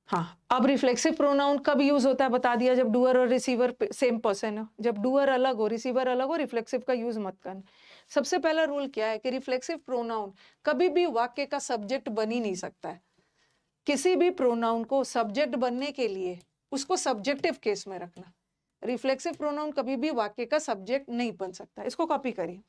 S1: हाँ, अब रिफ्लेक्सिव प्रोनाउन कब यूज होता है बता दिया, जब डूअर और रिसीवर सेम पर्सन हो। जब डूअर अलग हो, रिसीवर अलग हो, रिफ्लेक्सिव का यूज मत करना। सबसे पहला रूल क्या है कि रिफ्लेक्सिव प्रोनाउन कभी भी वाक्य का सब्जेक्ट बन ही नहीं सकता है। किसी भी प्रोनाउन को सब्जेक्ट बनने के लिए उसको सब्जेक्टिव केस में रखना। रिफ्लेक्सिव प्रोनाउन कभी भी वाक्य का सब्जेक्ट नहीं बन सकता। इसको कॉपी करिए।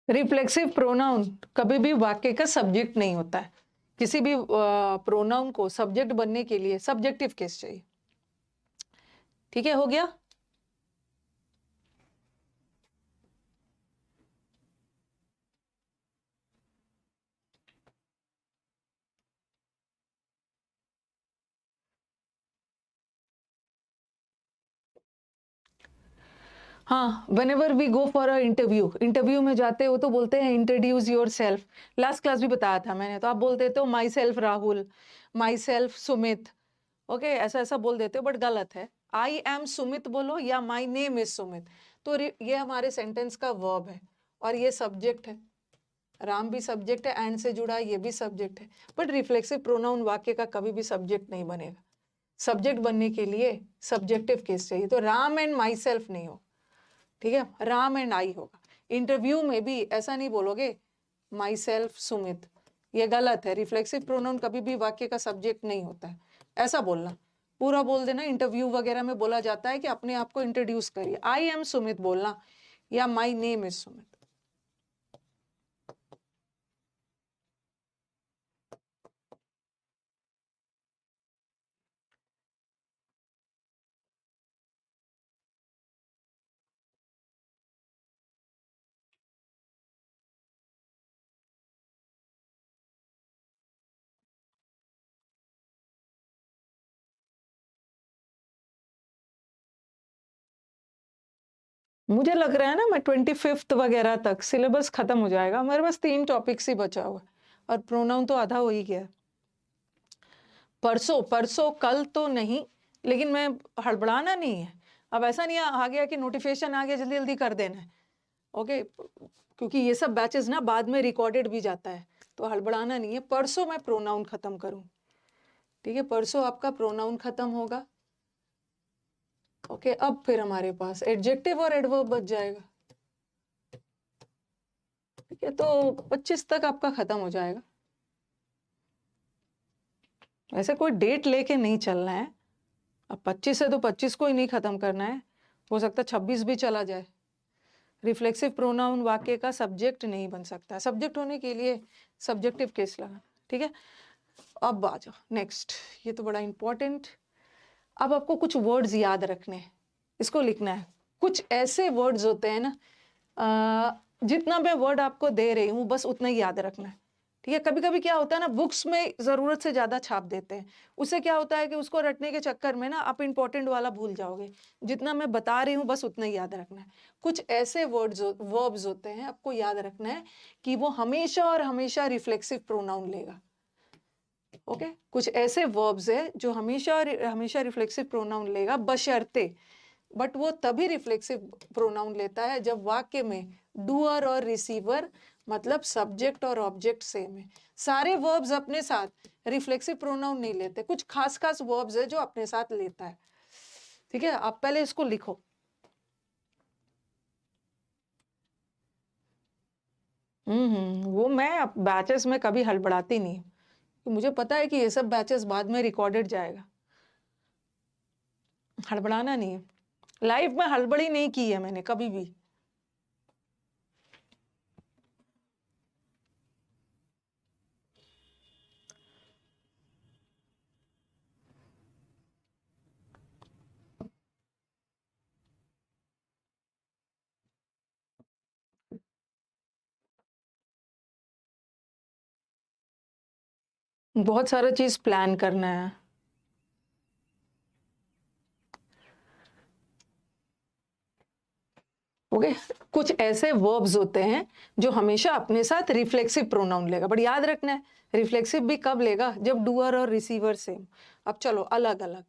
S1: रिफ्लेक्सिव प्रोनाउन कभी भी वाक्य का सब्जेक्ट नहीं होता है। किसी भी प्रोनाउन को सब्जेक्ट बनने के लिए सब्जेक्टिव केस चाहिए। ठीक है, हो गया। हाँ, whenever we go for a interview में जाते हो तो बोलते हैं introduce your self. Last class भी बताया था मैंने, तो आप बोल देते हो my self Rahul, my self Sumit. Okay, ऐसा ऐसा बोल देते हो, बट गलत है। आई एम सुमित बोलो या माई नेम इज सुमित। तो ये हमारे सेंटेंस का वर्ब है और ये सब्जेक्ट है। राम भी सब्जेक्ट है, एंड से जुड़ा, ये भी सब्जेक्ट है। बट रिफ्लेक्सिव प्रोनाउन वाक्य का कभी भी सब्जेक्ट नहीं बनेगा। सब्जेक्ट बनने के लिए सब्जेक्टिव केस चाहिए। तो राम एंड माई सेल्फ नहीं हो, ठीक है, राम एंड आई होगा। इंटरव्यू में भी ऐसा नहीं बोलोगे माई सेल्फ सुमित, ये गलत है। रिफ्लेक्सिव प्रोनाउन कभी भी वाक्य का सब्जेक्ट नहीं होता है। ऐसा बोलना, पूरा बोल देना। इंटरव्यू वगैरह में बोला जाता है कि अपने आप को इंट्रोड्यूस करिए, आई एम सुमित बोलना या माई नेम इज सुमित। मुझे लग रहा है ना मैं 25th वगैरह तक सिलेबस खत्म हो जाएगा। मेरे पास 3 टॉपिक्स ही बचा हुआ और प्रोनाउन तो आधा हो ही गया। परसों कल तो नहीं, लेकिन मैं हड़बड़ाना नहीं है। अब ऐसा नहीं आ गया कि नोटिफिकेशन आ गया जल्दी जल्दी कर देना है। ओके, क्योंकि ये सब बैचेस ना बाद में रिकॉर्डेड भी जाता है, तो हड़बड़ाना नहीं है। परसों मैं प्रोनाउन खत्म करूं, ठीक है, परसों आपका प्रोनाउन खत्म होगा। ओके, अब फिर हमारे पास एडजेक्टिव और एडवर्ब बच जाएगा। ठीक है, तो 25 तक आपका खत्म हो जाएगा। ऐसे कोई डेट लेके नहीं चलना है। अब 25 है तो 25 को ही नहीं खत्म करना है, हो सकता है 26 भी चला जाए। रिफ्लेक्सिव प्रोनाउन वाक्य का सब्जेक्ट नहीं बन सकता। सब्जेक्ट होने के लिए सब्जेक्टिव केस लगा, ठीक है। अब आ जाओ नेक्स्ट, ये तो बड़ा इंपॉर्टेंट। अब आपको कुछ वर्ड्स याद रखने हैं, इसको लिखना है। कुछ ऐसे वर्ड्स होते हैं ना, जितना मैं वर्ड आपको दे रही हूँ बस उतना ही याद रखना है, ठीक है। कभी कभी क्या होता है ना, बुक्स में जरूरत से ज्यादा छाप देते हैं। उससे क्या होता है कि उसको रटने के चक्कर में ना आप इंपॉर्टेंट वाला भूल जाओगे। जितना मैं बता रही हूँ बस उतना ही याद रखना है। कुछ ऐसे वर्ब्स होते हैं, आपको याद रखना है कि वो हमेशा और हमेशा रिफ्लेक्सिव प्रोनाउन लेगा। ओके, कुछ ऐसे वर्ब्स है जो हमेशा हमेशा रिफ्लेक्सिव प्रोनाउन लेगा, बशर्ते, बट वो तभी रिफ्लेक्सिव प्रोनाउन लेता है जब वाक्य में डूअर और रिसीवर मतलब सब्जेक्ट और ऑब्जेक्ट सेम है। सारे वर्ब्स अपने साथ रिफ्लेक्सिव प्रोनाउन नहीं लेते, कुछ खास खास वर्ब्स है जो अपने साथ लेता है। ठीक है, आप पहले इसको लिखो। वो मैं बैचेस में कभी हड़बड़ाती नहीं हूँ, कि मुझे पता है कि ये सब बैचेस बाद में रिकॉर्डेड जाएगा, हड़बड़ाना नहीं है। लाइफ में हड़बड़ी नहीं की है मैंने कभी भी। बहुत सारा चीज प्लान करना है। ओके, कुछ ऐसे वर्ब्स होते हैं जो हमेशा अपने साथ रिफ्लेक्सिव प्रोनाउन लेगा, बट याद रखना है रिफ्लेक्सिव भी कब लेगा, जब डूअर और रिसीवर सेम। अब चलो अलग अलग,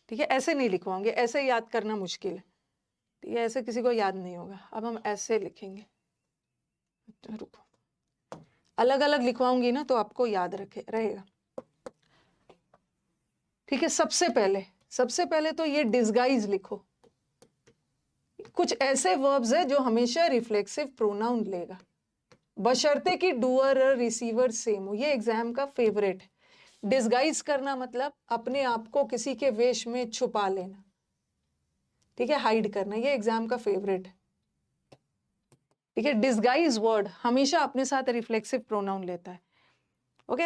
S1: ठीक है, ऐसे नहीं लिखवाएंगे, ऐसे याद करना मुश्किल है, ठीक है, ऐसे किसी को याद नहीं होगा। अब हम ऐसे लिखेंगे, रुको, अलग अलग लिखवाऊंगी ना तो आपको याद रहेगा, ठीक है। सबसे पहले तो ये डिस्गाइज लिखो। कुछ ऐसे वर्ब्स है जो हमेशा रिफ्लेक्सिव प्रोनाउन लेगा, बशर्ते कि डूअर और रिसीवर सेम हो। ये एग्जाम का फेवरेट है। डिस्गाइज करना मतलब अपने आप को किसी के वेश में छुपा लेना, ठीक है, हाइड करना, ये एग्जाम का फेवरेट है, ठीक है। डिस्गाइज वर्ड हमेशा अपने साथ रिफ्लेक्सिव प्रोनाउन लेता है, ओके।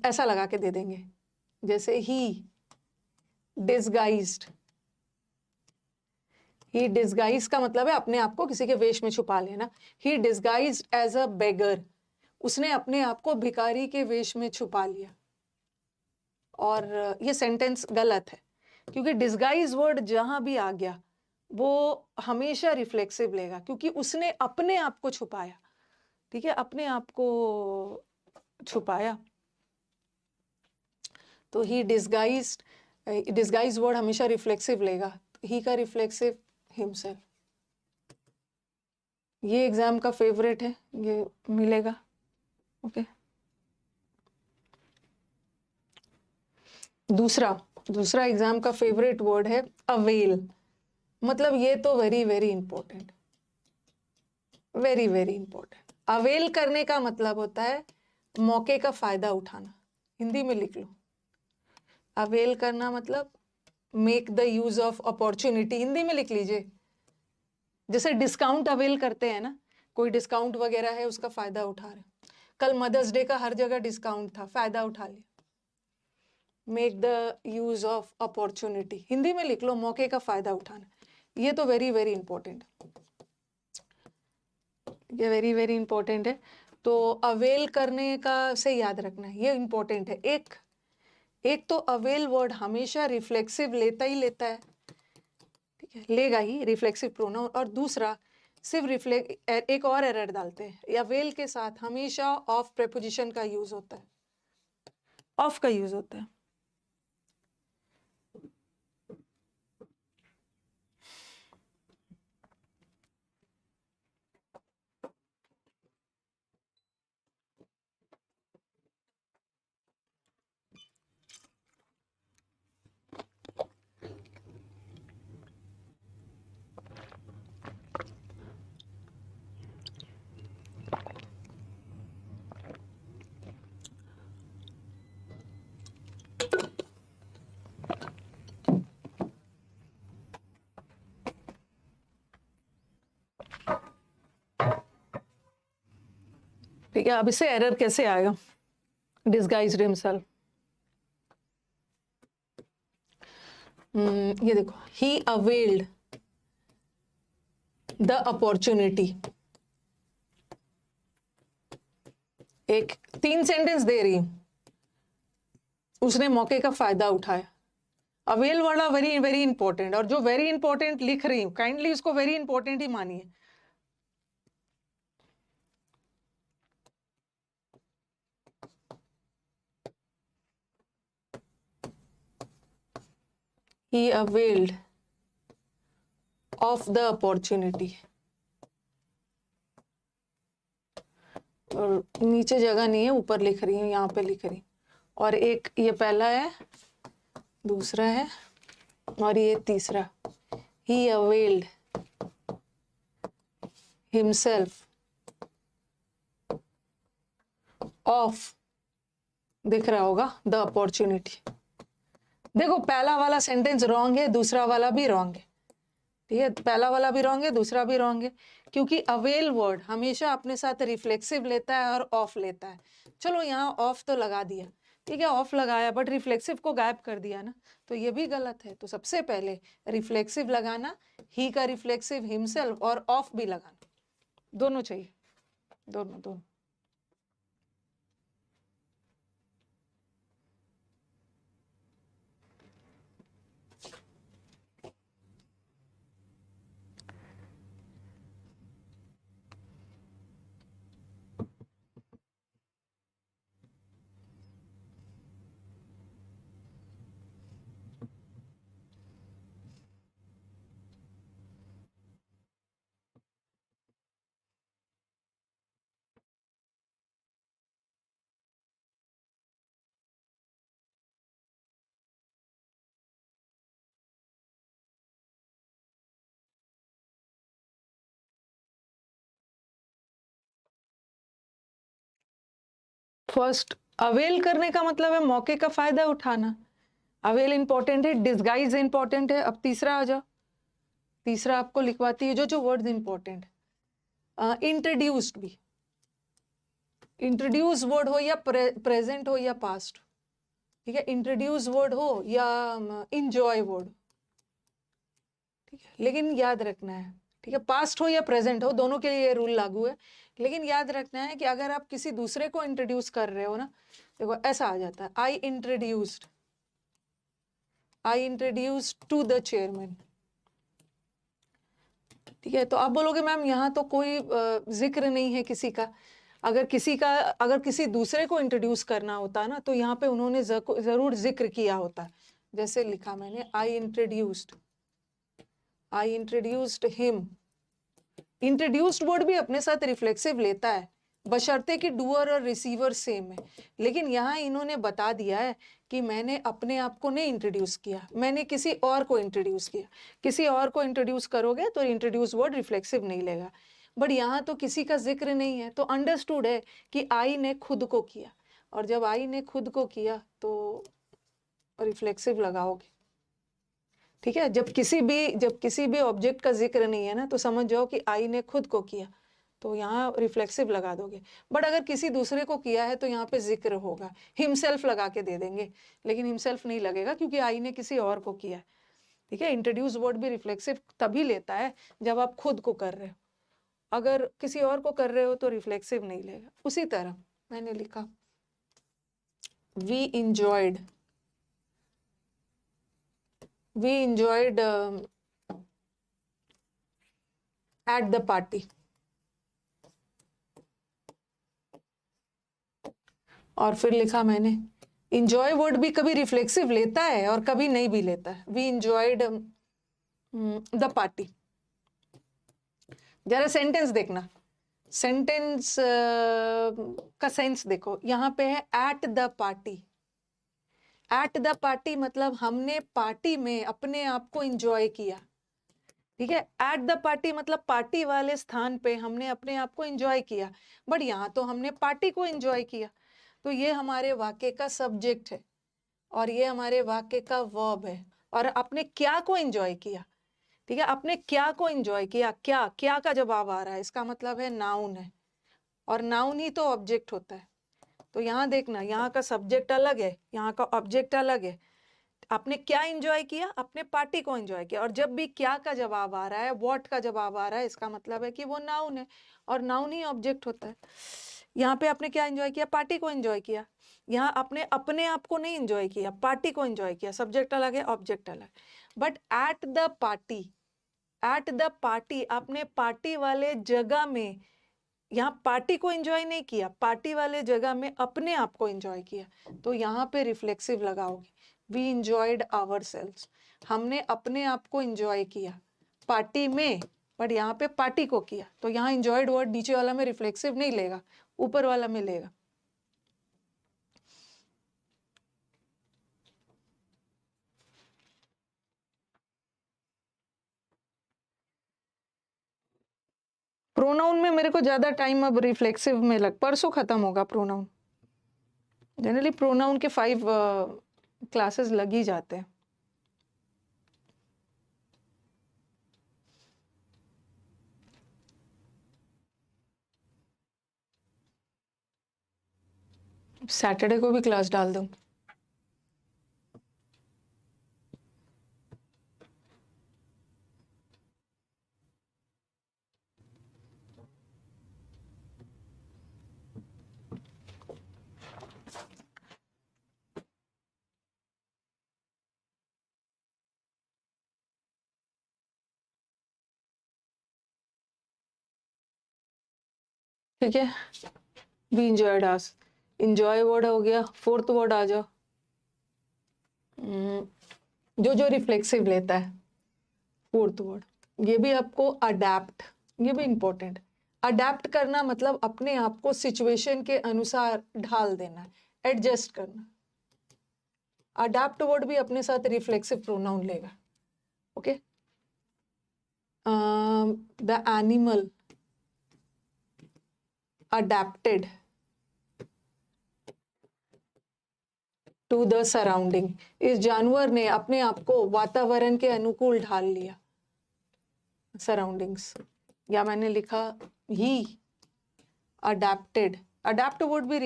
S1: ऐसा लगा के दे देंगे, जैसे ही डिस्गाइज्ड। ही डिस्गाइज का मतलब है अपने आप को किसी के वेश में छुपा लेना। ही डिस्गाइज्ड एज अ बेगर, उसने अपने आप को भिखारी के वेश में छुपा लिया। और ये सेंटेंस गलत है, क्योंकि डिस्गाइज वर्ड जहां भी आ गया वो हमेशा रिफ्लेक्सिव लेगा, क्योंकि उसने अपने आप को छुपाया, ठीक है, अपने आप को छुपाया। तो ही डिस्गाइज वर्ड हमेशा रिफ्लेक्सिव लेगा। ही का रिफ्लेक्सिव हिमसेल्फ। ये एग्जाम का फेवरेट है, ये मिलेगा, ओके। दूसरा एग्जाम का फेवरेट वर्ड है अवेल। मतलब ये तो very very important, very very important. Avail करने का मतलब होता है मौके का फायदा उठाना। हिंदी में लिख लो, अवेल करना मतलब make the use of opportunity. Hindi में लिख लीजिए, जैसे डिस्काउंट अवेल करते हैं ना, कोई डिस्काउंट वगैरह है उसका फायदा उठा रहे। कल मदर्स डे का हर जगह डिस्काउंट था, फायदा उठा लिया। Make the use of opportunity, Hindi में लिख लो, मौके का फायदा उठाना। ये तो वेरी वेरी इंपॉर्टेंट, ये वेरी वेरी इंपॉर्टेंट है। तो अवेल करने का से याद रखना है, ये इंपॉर्टेंट है। एक तो अवेल वर्ड हमेशा रिफ्लेक्सिव लेता ही लेता है, ठीक है, लेगा ही रिफ्लेक्सिव प्रोनाउन। और दूसरा सिर्फ एक और एरर डालते हैं, अवेल के साथ हमेशा ऑफ प्रेपोजिशन का यूज होता है, ऑफ का यूज होता है। ठीक है, अब इससे एरर कैसे आएगा? डिस्गाइज्ड हिमसेल्फ, ये देखो, ही अवेल्ड द अपॉर्चुनिटी। एक 3 सेंटेंस दे रही हूं, उसने मौके का फायदा उठाया। अवेल वाला वेरी वेरी इंपॉर्टेंट, और जो वेरी इंपॉर्टेंट लिख रही हूं काइंडली उसको वेरी इंपॉर्टेंट ही मानिए। He availed of the opportunity। और नीचे जगह नहीं है, ऊपर लिख रही हूँ, यहाँ पे लिख रही हूँ। और एक ये पहला है, दूसरा है, और ये तीसरा। He availed हिमसेल्फ ऑफ, दिख रहा होगा, द अपॉर्चुनिटी। देखो पहला वाला सेंटेंस रॉन्ग है, दूसरा वाला भी रॉन्ग है, ठीक है, पहला वाला भी रॉन्ग है, दूसरा भी रॉन्ग है, क्योंकि अवेल वर्ड हमेशा अपने साथ रिफ्लेक्सिव लेता है और ऑफ लेता है। चलो यहाँ ऑफ तो लगा दिया, ठीक है, ऑफ लगाया, बट रिफ्लेक्सिव को गायब कर दिया ना, तो ये भी गलत है। तो सबसे पहले रिफ्लेक्सिव लगाना, ही का रिफ्लेक्सिव हिमसेल्फ, और ऑफ भी लगाना, दोनों चाहिए, दोनों दोनों। फर्स्ट, अवेल करने का मतलब है मौके का फायदा उठाना, अवेल इंपॉर्टेंट है, डिस्गाइज इंपॉर्टेंट है। अब तीसरा आ जाओ, तीसरा आपको लिखवाती है जो जो वर्ड्स इंपॉर्टेंट है। इंट्रोड्यूस्ड भी, इंट्रोड्यूस वर्ड हो या प्रेजेंट हो या पास्ट, ठीक है, इंट्रोड्यूस वर्ड हो या इंजॉय वर्ड, ठीक है, लेकिन याद रखना है, ठीक है, पास्ट हो या प्रेजेंट हो, दोनों के लिए ये रूल लागू है, लेकिन याद रखना है कि अगर आप किसी दूसरे को इंट्रोड्यूस कर रहे हो ना, देखो ऐसा आ जाता है, I introduced to the chairman, ठीक है, तो आप बोलोगे मैम यहाँ तो कोई जिक्र नहीं है किसी का। अगर किसी दूसरे को इंट्रोड्यूस करना होता है ना, तो यहाँ पे उन्होंने जरूर जिक्र किया होता है। जैसे लिखा मैंने, आई इंट्रोड्यूस्ड हिम। इंट्रोड्यूस्ड वर्ड भी अपने साथ रिफ्लेक्सिव लेता है, बशर्ते कि डूअर और रिसीवर सेम है, लेकिन यहाँ इन्होंने बता दिया है कि मैंने अपने आप को नहीं इंट्रोड्यूस किया, मैंने किसी और को इंट्रोड्यूस किया। किसी और को इंट्रोड्यूस करोगे तो इंट्रोड्यूस वर्ड रिफ्लेक्सिव नहीं लेगा, बट यहाँ तो किसी का जिक्र नहीं है, तो अंडरस्टूड है कि आई ने खुद को किया, और जब आई ने खुद को किया तो रिफ्लेक्सिव लगाओगे, ठीक है। जब किसी भी ऑब्जेक्ट का जिक्र नहीं है ना, तो समझ जाओ कि आई ने खुद को किया, तो यहाँ रिफ्लेक्सिव लगा दोगे। बट अगर किसी दूसरे को किया है तो यहाँ पे जिक्र होगा, हिमसेल्फ लगा के दे देंगे, लेकिन हिमसेल्फ नहीं लगेगा क्योंकि आई ने किसी और को किया है, ठीक है। इंट्रोड्यूस वर्ड भी रिफ्लेक्सिव तभी लेता है जब आप खुद को कर रहे हो, अगर किसी और को कर रहे हो तो रिफ्लेक्सिव नहीं लेगा। उसी तरह मैंने लिखा, we enjoyed at the party, और फिर लिखा मैंने, इंजॉय वर्ड भी कभी रिफ्लेक्सिव लेता है और कभी नहीं भी लेता है। We enjoyed the party. जरा सेंटेंस देखना, सेंटेंस का सेंस देखो, यहाँ पे है at the party. At the party मतलब हमने पार्टी में अपने आप को इंजॉय किया, ठीक है। एट द पार्टी मतलब पार्टी वाले स्थान पे हमने अपने आप को एंजॉय किया, बट यहाँ तो हमने पार्टी को एंजॉय किया, तो ये हमारे वाक्य का सब्जेक्ट है और ये हमारे वाक्य का वर्ब है। और आपने क्या को एंजॉय किया, ठीक है, आपने क्या को एंजॉय किया, क्या क्या का जवाब आ रहा है, इसका मतलब है नाउन है, और नाउन ही तो ऑब्जेक्ट होता है। तो यहाँ देखना, यहाँ का सब्जेक्ट अलग है, यहाँ का ऑब्जेक्ट अलग है। आपने क्या एंजॉय किया, अपने पार्टी को एंजॉय किया, और जब भी क्या का जवाब आ रहा है, व्हाट का जवाब आ रहा है, इसका मतलब है कि वो नाउन है, और नाउन ही ऑब्जेक्ट होता है। यहाँ पे आपने क्या एंजॉय किया, पार्टी को एंजॉय किया। यहाँ आपने अपने आप को नहीं एंजॉय किया, पार्टी को एंजॉय किया, सब्जेक्ट अलग है, ऑब्जेक्ट अलग। बट एट द पार्टी आपने पार्टी वाले जगह में, यहाँ पार्टी को एंजॉय नहीं किया, पार्टी वाले जगह में अपने आप को एंजॉय किया, तो यहाँ पे रिफ्लेक्सिव लगाओगे। वी इंजॉयड आवरसेल्व्स, हमने अपने आप को एंजॉय किया पार्टी में, बट यहाँ पे पार्टी को किया, तो यहाँ इंजॉयड वर्ड नीचे वाला में रिफ्लेक्सिव नहीं लेगा, ऊपर वाला में लेगा। प्रोनाउन में मेरे को ज्यादा टाइम अब रिफ्लेक्सिव में परसों खत्म होगा प्रोनाउन। जनरली प्रोनाउन के 5 क्लासेस लग ही जाते हैं। सैटरडे को भी क्लास डाल दूं। ठीक है, we enjoyed us, enjoy word हो गया। फोर्थ वर्ड आ जाओ। जो जो रिफ्लेक्सिव लेता है, फोर्थ वर्ड ये भी आपको अडेप्ट, ये भी इंपॉर्टेंट। अडेप्ट करना मतलब अपने आप को सिचुएशन के अनुसार ढाल देना, एडजस्ट करना। अडेप्ट वर्ड भी अपने साथ रिफ्लेक्सिव प्रोनाउन लेगा। Okay, the animal adapted to the surrounding, इस जानवर ने अपने आप को वातावरण के अनुकूल ढाल लिया। सराउंडिंग्स, या मैंने लिखा ही adapted, adapt वर्ड भी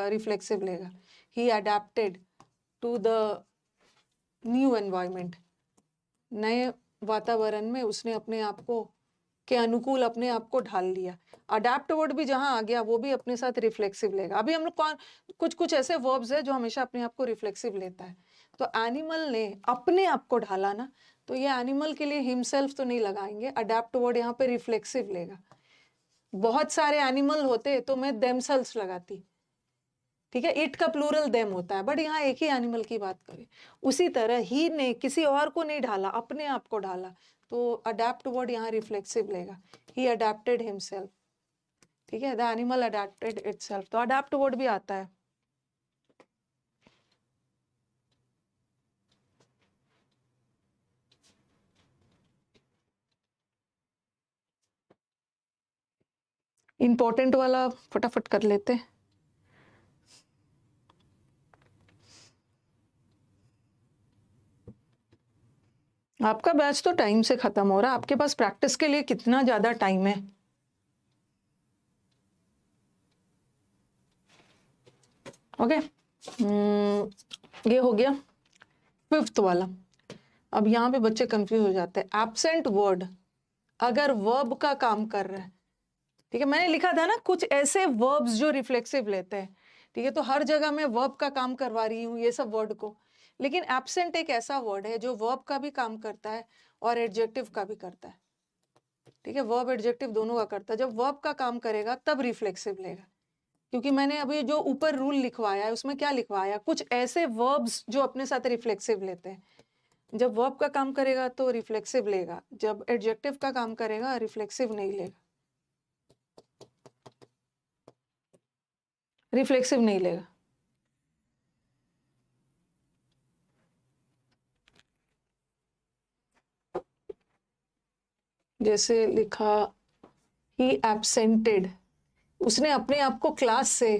S1: रिफ्लेक्सिव लेगा। he adapted to the new environment, नए वातावरण में उसने अपने आप को के अनुकूल अपने आप को ढाल लिया। अडेप्ट वर्ड भी जहां आ गया वो भी अपने साथ रिफ्लेक्सिव लेगा। अभी हम लोग कुछ कुछ ऐसे वर्ब्स है जो हमेशा अपने आप को रिफ्लेक्सिव लेता है। तो एनिमल ने अपने आप को ढाला ना, तो ये एनिमल के लिए हिमसेल्फ तो नहीं लगाएंगे, अडेप्ट वर्ड यहाँ पे रिफ्लेक्सिव लेगा। बहुत सारे एनिमल होते तो मैं देमसेल्व्स लगाती, ठीक है, इट का प्लूरल देम होता है, बट यहाँ एक ही एनिमल की बात करें। उसी तरह ही ने किसी और को नहीं ढाला, अपने आप को ढाला, तो अडेप्ट वर्ड यहाँ रिफ्लेक्सिव लेगा। ही अडेप्टेड हिमसेल्फ, ठीक है, द एनिमल अडेप्टेड इटसेल्फ, तो अडेप्ट वर्ड भी आता है। इंपॉर्टेंट वाला फटाफट कर लेते हैं। आपका बैच तो टाइम से खत्म हो रहा है, आपके पास प्रैक्टिस के लिए कितना ज्यादा टाइम है। ओके, ये हो गया फिफ्थ वाला। अब यहाँ पे बच्चे कंफ्यूज हो जाते हैं। एब्सेंट वर्ड अगर वर्ब का काम कर रहा है, ठीक है, मैंने लिखा था ना कुछ ऐसे वर्ब्स जो रिफ्लेक्सिव लेते हैं, ठीक है, तो हर जगह मैं वर्ब का काम करवा रही हूँ ये सब वर्ड को, लेकिन एब्सेंट एक ऐसा वर्ड है जो वर्ब का भी काम करता है और एडजेक्टिव का भी करता है, ठीक है, वर्ब एडजेक्टिव दोनों का करता है। जब वर्ब का काम करेगा तब रिफ्लेक्सिव लेगा, क्योंकि मैंने अभी जो ऊपर रूल लिखवाया है उसमें क्या लिखवाया, कुछ ऐसे वर्ब्स जो अपने साथ रिफ्लेक्सिव लेते हैं। जब वर्ब का काम करेगा तो रिफ्लेक्सिव लेगा, जब एडजेक्टिव का काम करेगा रिफ्लेक्सिव नहीं लेगा, रिफ्लेक्सिव नहीं लेगा। जैसे लिखा ही एब्सेंटेड, उसने अपने आप को क्लास से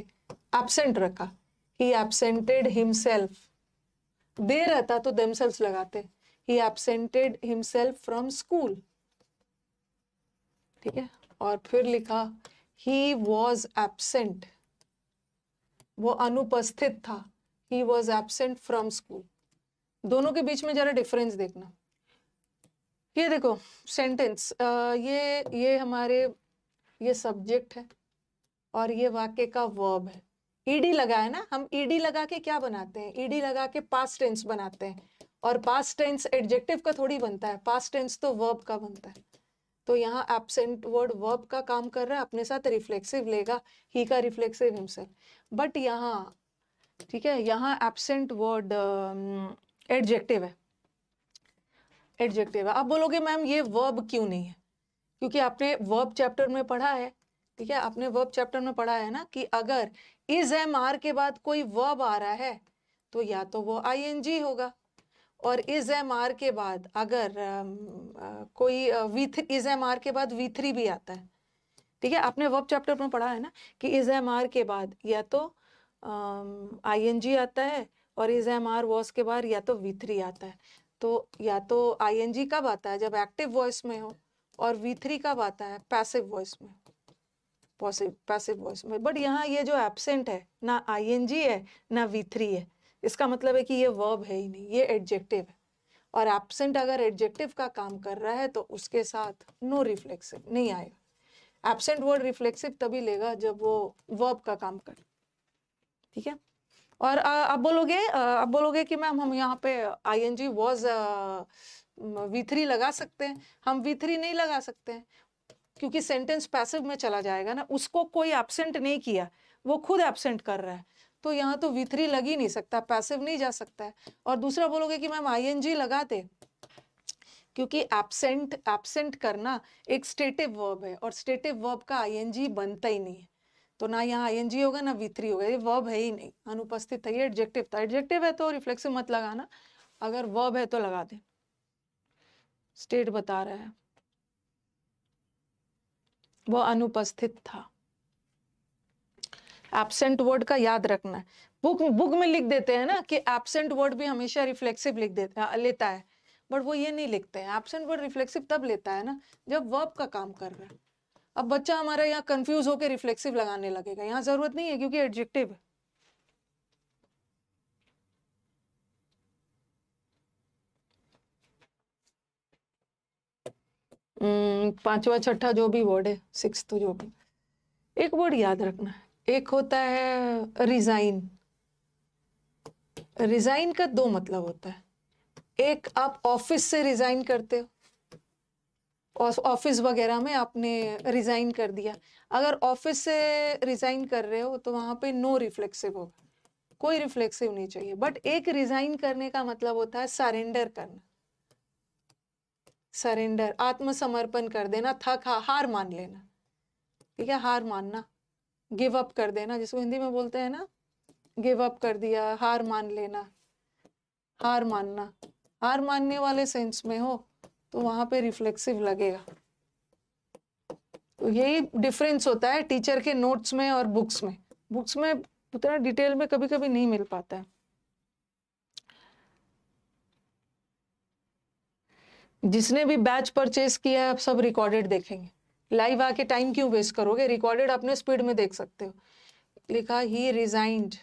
S1: एब्सेंट रखा, ही एब्सेंटेड हिमसेल्फ, दे रहता तो देमसेल्व्स लगाते, ही एब्सेंटेड हिमसेल्फ फ्रॉम स्कूल, ठीक है, और फिर लिखा ही वॉज एब्सेंट, वो अनुपस्थित था, he was absent from school. दोनों के बीच में जरा डिफरेंस देखना। ये देखो सेंटेंस, ये हमारे ये सब्जेक्ट है और ये वाक्य का वर्ब है। ईडी लगा है ना, हम ईडी लगा के क्या बनाते हैं, ईडी लगा के पास्ट टेंस बनाते हैं, और पास्ट टेंस एडजेक्टिव का थोड़ी बनता है, पास्ट टेंस तो वर्ब का बनता है। तो यहाँ एब्सेंट वर्ड वर्ब का काम कर रहा है, अपने साथ रिफ्लेक्सिव लेगा, ही का रिफ्लेक्सिव हिमसेल्फ। बट यहाँ, ठीक है, यहाँ एब्सेंट वर्ड एडजेक्टिव है, एडजेक्टिव है। आप बोलोगे मैम ये वर्ब क्यों नहीं है, क्योंकि आपने वर्ब चैप्टर में पढ़ा है, ठीक है, आपने वर्ब चैप्टर में पढ़ा है ना कि अगर इज एम आर के बाद कोई वर्ब आ रहा है तो या तो वो आईएनजी होगा, और इज एम आर के बाद अगर कोई इज एम आर के बाद V3 भी आता है, ठीक है, आपने वर्ब चैप्टर में पढ़ा है ना कि इज एम आर के बाद या तो आईएनजी आता है और इज एम आर वॉज के बाद या तो V3 आता है। तो या तो आईएनजी कब आता है, जब एक्टिव वॉइस में हो, और V3 कब आता है, पैसिव वॉइस में, पैसिव वॉइस में। बट यहाँ ये जो एब्सेंट है, ना आईएनजी है ना V3 है, इसका मतलब है कि ये वर्ब है ही नहीं, ये एडजेक्टिव है। और एब्सेंट अगर एडजेक्टिव का काम कर रहा है तो उसके साथ नो रिफ्लेक्सिव नहीं आएगा। एब्सेंट वर्ड रिफ्लेक्सिव तभी लेगा जब वो वर्ब का काम करे। ठीक है, और आप बोलोगे कि मैम हम यहाँ पे आईएनजी वॉज V3 लगा सकते हैं। हम V3 नहीं लगा सकते हैं क्योंकि सेंटेंस पैसिव में चला जाएगा ना, उसको कोई एब्सेंट नहीं किया, वो खुद एब्सेंट कर रहा है, तो यहाँ तो V3 लग ही नहीं सकता, पैसिव नहीं जा सकता है। और दूसरा बोलोगे कि मैम आईएनजी लगा दे, क्योंकि एब्सेंट करना एक स्टेटिव वर्ब है और स्टेटिव वर्ब का आईएनजी बनता ही नहीं है, तो ना यहाँ आईएनजी होगा ना V3 होगा, ये वर्ब है ही नहीं, अनुपस्थित है, ये एडजेक्टिव था। एडजेक्टिव है तो रिफ्लेक्सिव मत लगाना, अगर वर्ब है तो लगा दे। स्टेट बता रहा है वो अनुपस्थित था। एब्सेंट वर्ड का याद रखना है, बुक में लिख देते हैं ना कि एब्सेंट वर्ड भी हमेशा रिफ्लेक्सिव लेता है, बट वो ये नहीं लिखते हैं। एब्सेंट वर्ड रिफ्लेक्सिव तब लेता है ना जब वर्ब का काम कर रहा है। अब बच्चा हमारा यहाँ कंफ्यूज होकर रिफ्लेक्सिव लगाने लगेगा, यहाँ जरूरत नहीं है क्योंकि एडजेक्टिव है। पांचवा छठा जो भी वर्ड है, सिक्स तो जो भी, एक वर्ड याद रखना है, एक होता है रिजाइन। रिजाइन का दो मतलब होता है, एक आप ऑफिस से रिजाइन करते हो, ऑफिस वगैरह में आपने रिजाइन कर दिया, अगर ऑफिस से रिजाइन कर रहे हो तो वहां पे नो रिफ्लेक्सिव होगा, कोई रिफ्लेक्सिव नहीं चाहिए। बट एक रिजाइन करने का मतलब होता है सरेंडर करना, सरेंडर, आत्मसमर्पण कर देना, हार मान लेना। ठीक है, हार मानना, गिव अप कर देना, जिसको हिंदी में बोलते हैं ना गिव अप कर दिया, हार मान लेना, हार मानना। हार मानने वाले सेंस में हो तो वहां पे रिफ्लेक्सिव लगेगा। तो यही डिफरेंस होता है टीचर के नोट्स में और बुक्स में। बुक्स में उतना डिटेल में कभी कभी नहीं मिल पाता है। जिसने भी बैच परचेस किया है आप सब रिकॉर्डेड देखेंगे, लाइव आके टाइम क्यों वेस्ट करोगे, रिकॉर्डेड अपने स्पीड में देख सकते हो। लिखा ही रिजाइंड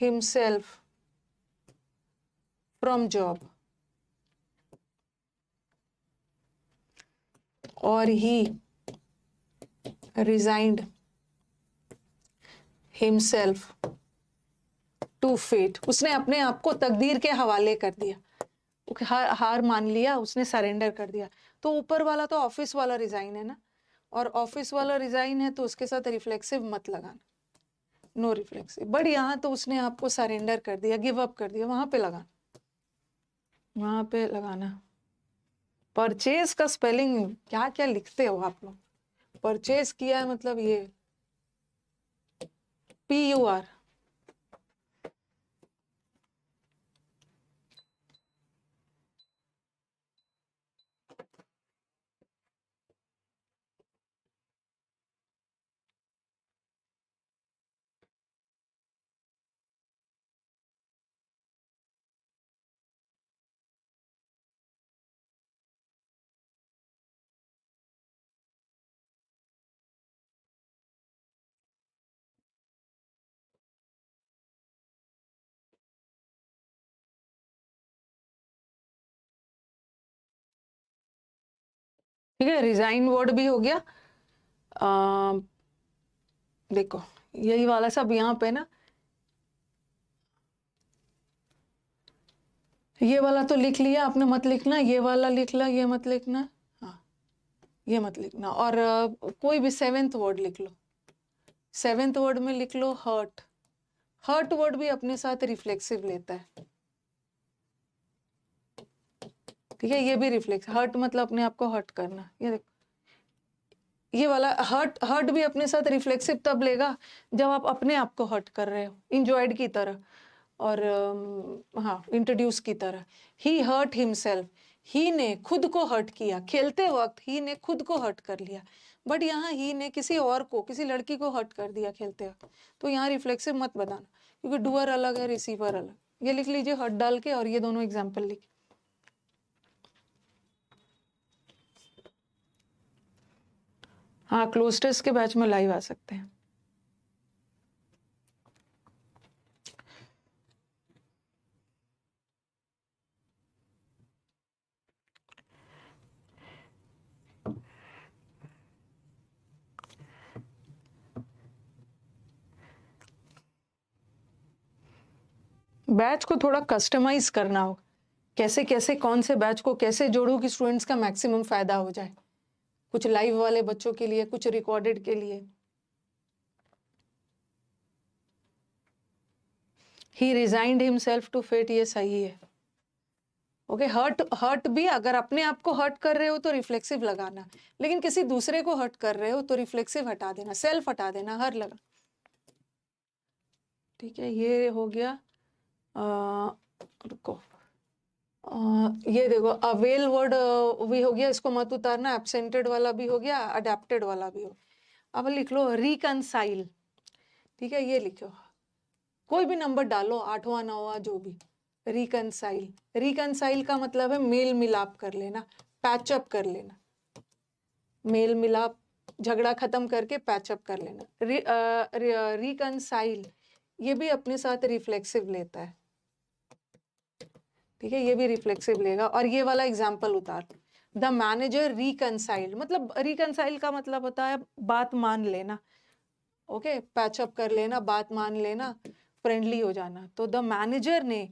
S1: हिमसेल्फ फ्रॉम जॉब, और ही रिजाइंड हिमसेल्फ टू फेट, उसने अपने आप को तकदीर के हवाले कर दिया, हार मान लिया, उसने सरेंडर कर दिया। तो ऊपर वाला तो ऑफिस वाला रिजाइन है ना, और ऑफिस वाला रिजाइन है तो उसके साथ रिफ्लेक्सिव मत लगाना, नो रिफ्लेक्सिव। बट यहाँ तो उसने आपको सरेंडर कर दिया, गिव अप कर दिया, वहां पे लगाना, वहां पे लगाना। परचेज का स्पेलिंग क्या क्या लिखते हो आप लोग, परचेज किया है मतलब ये PUR, ठीक है। रिजाइन वर्ड भी हो गया। देखो यही वाला सब यहाँ पे ना, ये वाला तो लिख लिया आपने, मत लिखना, ये वाला लिख ला, ये मत लिखना, हाँ ये मत लिखना। और कोई भी सेवेंथ वर्ड लिख लो, सेवेंथ वर्ड में लिख लो हर्ट, हर्ट वर्ड भी अपने साथ रिफ्लेक्सिव लेता है। ठीक है, ये भी रिफ्लेक्स, हर्ट मतलब अपने आप को हर्ट करना। ये देखो, ये वाला हर्ट भी अपने साथ रिफ्लेक्सिव तब लेगा जब आप अपने आप को हर्ट कर रहे हो, इंजॉयड की तरह, और हाँ इंट्रोड्यूस की तरह। ही हर्ट हिमसेल्फ, ही ने खुद को हर्ट किया, खेलते वक्त ही ने खुद को हर्ट कर लिया, बट यहाँ ही ने किसी और को, किसी लड़की को हर्ट कर दिया खेलते वक्त, तो यहाँ रिफ्लेक्सिव मत बताना, क्योंकि डूअर अलग है, रिसीवर अलग। ये लिख लीजिए हर्ट डाल के, और ये दोनों एग्जाम्पल लिख। हाँ, क्लोज टेस्ट के बैच में लाइव आ सकते हैं। बैच को थोड़ा कस्टमाइज करना होगा, कैसे कैसे कौन से बैच को कैसे जोड़ूं कि स्टूडेंट्स का मैक्सिमम फायदा हो जाए, कुछ लाइव वाले बच्चों के लिए, कुछ रिकॉर्डेड के लिए। ही रिजाइंड हिमसेल्फ टू फेट, ये सही है। ओके, हर्ट भी अगर अपने आप को हर्ट कर रहे हो तो रिफ्लेक्सिव लगाना, लेकिन किसी दूसरे को हर्ट कर रहे हो तो रिफ्लेक्सिव हटा देना, सेल्फ हटा देना, हर लगा। ठीक है, ये हो गया। रुको, ये देखो अवेल वर्ड भी हो गया, इसको मत उतारना, एब्सेंटेड वाला भी हो गया, अडेप्टेड वाला भी हो। अब लिख लो रिकनसाइल। ठीक है, ये लिखो, कोई भी नंबर डालो, 8वां 9वां जो भी। रिकनसाइल, रिकनसाइल का मतलब है मेल मिलाप कर लेना, पैचअप कर लेना, मेल मिलाप, झगड़ा खत्म करके पैचअप कर लेना। रिकनसाइल ये भी अपने साथ रिफ्लेक्सिव लेता है। ठीक है, ये भी रिफ्लेक्सिव लेगा। और ये वाला एग्जाम्पल उतार, द मैनेजर रिकनसाइल्ड, मतलब रिकनसाइल का मतलब होता है बात मान लेना। ओके, पैचअप कर लेना, बात मान लेना, फ्रेंडली हो जाना। तो द मैनेजर ने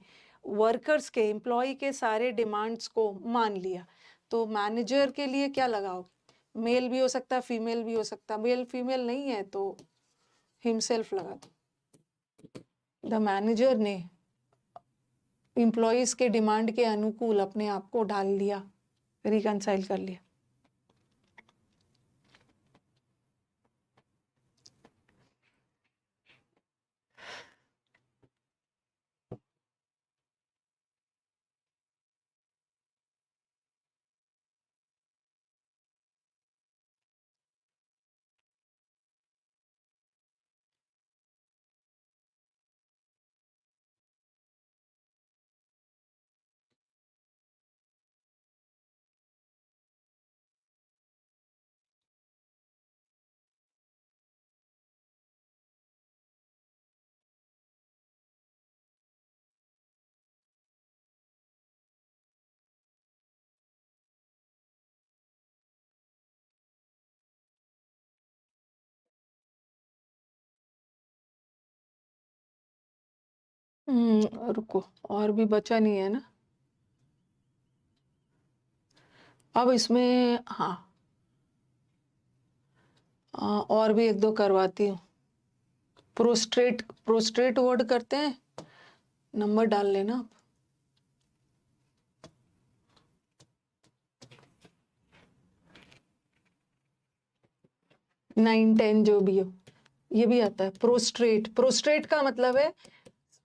S1: वर्कर्स के, एम्प्लॉय के सारे डिमांड्स को मान लिया। तो मैनेजर के लिए क्या लगाओगे, मेल भी हो सकता है, फीमेल भी हो सकता है, मेल फीमेल नहीं है तो हिमसेल्फ लगा दो। द मैनेजर ने एम्प्लॉयज के डिमांड के अनुकूल अपने आप को ढाल लिया, रिकनसाइल कर लिया। रुको, और भी बचा नहीं है ना। अब इसमें हाँ, और भी एक दो करवाती हूँ। प्रोस्ट्रेट, प्रोस्ट्रेट वर्ड करते हैं, नंबर डाल लेना आप। नाइन 10 जो भी हो, ये भी आता है। प्रोस्ट्रेट, प्रोस्ट्रेट का मतलब है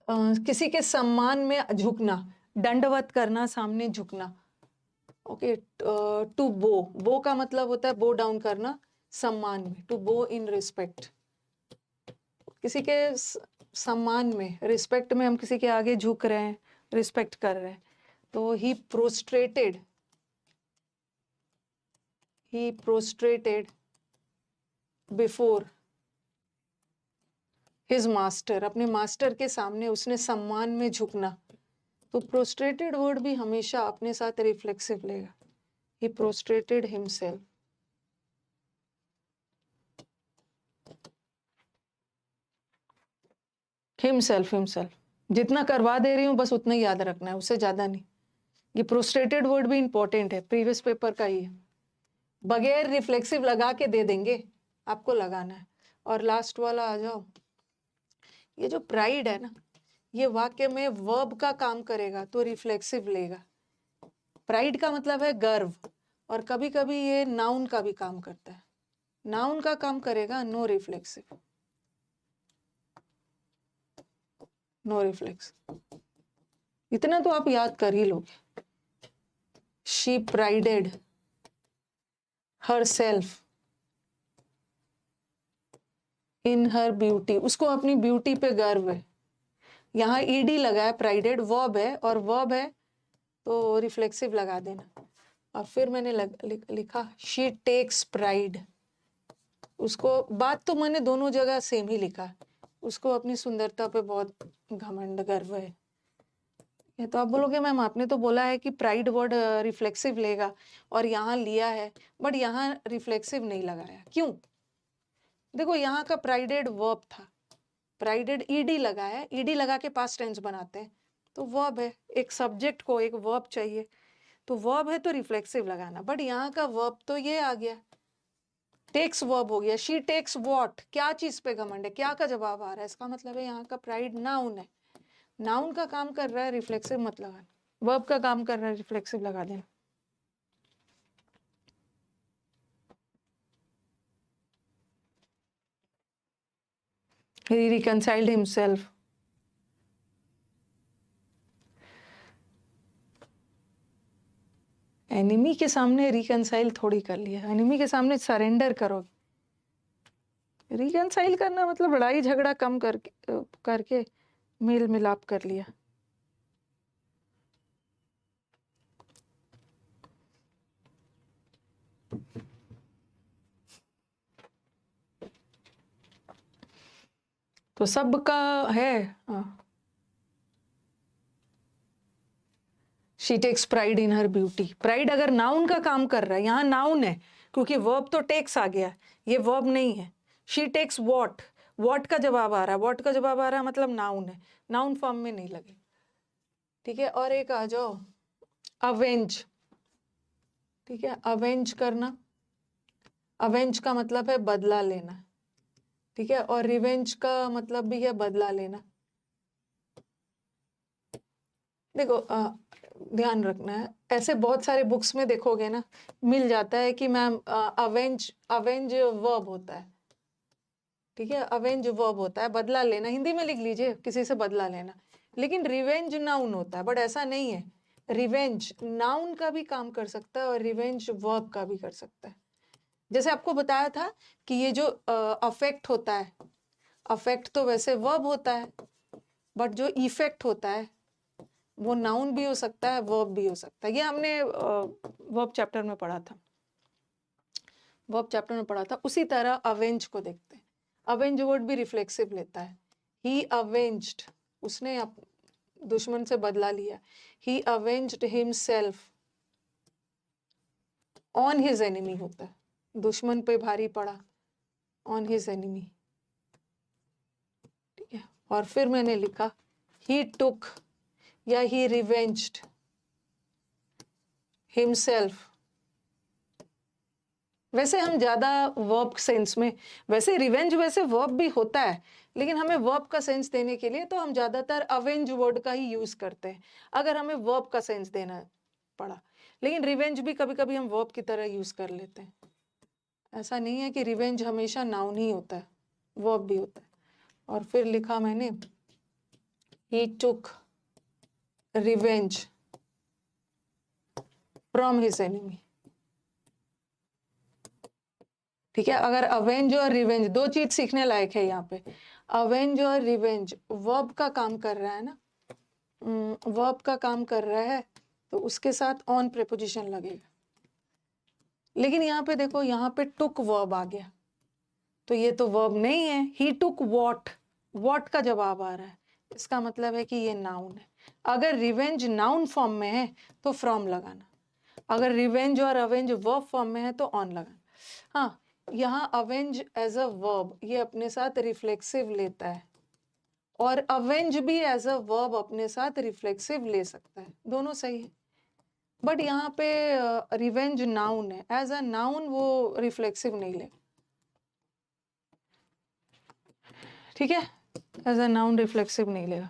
S1: किसी के सम्मान में झुकना, दंडवत करना, सामने झुकना। ओके, टू बो, बो का मतलब होता है बो डाउन करना, सम्मान में, टू बो इन रिस्पेक्ट। किसी के सम्मान में, रिस्पेक्ट में, हम किसी के आगे झुक रहे हैं, रिस्पेक्ट कर रहे हैं। तो ही प्रोस्ट्रेटेड, ही प्रोस्ट्रेटेड बिफोर हिज मास्टर, अपने मास्टर के सामने उसने सम्मान में झुकना। तो प्रोस्ट्रेटेड वर्ड भी हमेशा अपने साथ रिफ्लेक्सिव लेगा। ही प्रोस्ट्रेटेड हिमसेल्फ। हिमसेल्फ, हिमसेल्फ जितना करवा दे रही हूँ बस उतना ही याद रखना है, उससे ज्यादा नहीं। ये प्रोस्ट्रेटेड वर्ड भी इंपॉर्टेंट है, प्रीवियस पेपर का ही है। बगैर रिफ्लेक्सिव लगा के दे देंगे, आपको लगाना है। और लास्ट वाला आ जाओ, ये जो प्राइड है ना, ये वाक्य में वर्ब का काम करेगा तो रिफ्लेक्सिव लेगा। प्राइड का मतलब है गर्व, और कभी कभी ये नाउन का भी काम करता है। नाउन का काम करेगा नो रिफ्लेक्सिव, नो रिफ्लेक्स। इतना तो आप याद कर ही लोगे। She प्राइडेड her self in her beauty, उसको अपनी ब्यूटी पे गर्व है। यहाँ ईडी लगा है, प्राइडेड वर्ब है और वर्ब है तो रिफ्लेक्सिव लगा देना। और फिर मैंने लिखा शी टेक्स प्राइड, उसको बात तो मैंने दोनों जगह सेम ही लिखा, उसको अपनी सुंदरता पे बहुत घमंड गर्व है। ये तो आप बोलोगे मैम आपने तो बोला है कि प्राइड वर्ड रिफ्लेक्सिव लेगा और यहाँ लिया है, बट यहाँ रिफ्लेक्सिव नहीं लगाया, क्यों? देखो यहाँ का प्राइडेड वर्ब था, प्राइडेड ईडी लगा है, ईडी लगा के पास्ट टेंस बनाते हैं तो वर्ब है, एक सब्जेक्ट को एक वर्ब चाहिए तो वर्ब है तो रिफ्लेक्सिव लगाना, बट यहाँ का वर्ब तो ये आ गया, टेक्स वर्ब हो गया। शी टेक्स व्हाट, क्या चीज पे घमंड है, क्या का जवाब आ रहा है, इसका मतलब है यहाँ का प्राइड नाउन है, नाउन का काम कर रहा है, रिफ्लेक्सिव मत लगाना, वर्ब का काम कर रहा है, रिफ्लेक्सिव लगा देना। He reconciled himself. एनिमी के सामने रिकंसाइल थोड़ी कर लिया, एनिमी के सामने सरेंडर करोगे। रिकंसाइल करना मतलब लड़ाई झगड़ा कम करके मेल मिलाप कर लिया। तो सबका है। She takes pride in her beauty, pride अगर नाउन का काम कर रहा है, यहाँ नाउन है क्योंकि वर्ब तो टेक्स आ गया, ये वर्ब नहीं है। शी टेक्स वॉट, वॉट का जवाब आ रहा है, वॉट का जवाब आ रहा है मतलब नाउन है, नाउन फॉर्म में नहीं लगे। ठीक है, और एक आ जाओ अवेंज। ठीक है, अवेंज करना, अवेंज का मतलब है बदला लेना। ठीक है, और रिवेंज का मतलब भी है बदला लेना। देखो ध्यान रखना है, ऐसे बहुत सारे बुक्स में देखोगे ना मिल जाता है कि मैम अवेंज, अवेंज वर्ब होता है। ठीक है, अवेंज वर्ब होता है, बदला लेना, हिंदी में लिख लीजिए किसी से बदला लेना, लेकिन रिवेंज नाउन होता है, बट ऐसा नहीं है। रिवेंज नाउन का भी काम कर सकता है और रिवेंज वर्ब का भी कर सकता है। जैसे आपको बताया था कि ये जो अफेक्ट होता है, अफेक्ट तो वैसे वर्ब होता है, बट जो इफेक्ट होता है वो नाउन भी हो सकता है, वर्ब भी हो सकता है। ये हमने वर्ब चैप्टर में पढ़ा था, वर्ब चैप्टर में पढ़ा था। उसी तरह अवेंज को देखते हैं, अवेंज वर्ड भी रिफ्लेक्सिव लेता है। ही अवेंज्ड, उसने दुश्मन से बदला लिया। ही avenged himself on his enemy होता है, दुश्मन पे भारी पड़ा, ऑन हिज एनिमी। ठीक है, और फिर मैंने लिखा ही टुक या ही रिवेंज्ड हिमसेल्फ। वैसे हम ज्यादा वर्ब सेंस में, वैसे रिवेंज वैसे वर्ब भी होता है, लेकिन हमें वर्ब का सेंस देने के लिए तो हम ज्यादातर अवेंज वर्ड का ही यूज करते हैं अगर हमें वर्ब का सेंस देना पड़ा। लेकिन रिवेंज भी कभी कभी हम वर्ब की तरह यूज कर लेते हैं। ऐसा नहीं है कि रिवेंज हमेशा नाउन ही होता है, वर्ब भी होता है। और फिर लिखा मैंने he took revenge from his enemy। ठीक है, अगर अवेंज और रिवेंज दो चीज सीखने लायक है यहाँ पे। अवेंज और रिवेंज वर्ब का काम कर रहा है ना, वर्ब का काम कर रहा है तो उसके साथ ऑन प्रीपोजिशन लगेगा। लेकिन यहाँ पे देखो, यहाँ पे टुक वर्ब आ गया तो ये तो वर्ब नहीं है। ही टुक वॉट, वॉट का जवाब आ रहा है, इसका मतलब है कि ये नाउन है। अगर रिवेंज नाउन फॉर्म में है तो फ्रॉम लगाना, अगर रिवेंज और अवेंज वर्ब फॉर्म में है तो ऑन लगाना। हाँ, यहाँ अवेंज एज अ वर्ब ये अपने साथ रिफ्लेक्सिव लेता है और अवेंज भी एज अ वर्ब अपने साथ रिफ्लेक्सिव ले सकता है, दोनों सही है। बट यहाँ पे रिवेंज नाउन है, एज अ नाउन वो रिफ्लेक्सिव नहीं ले। ठीक है, एज अ नाउन रिफ्लेक्सिव नहीं लेगा।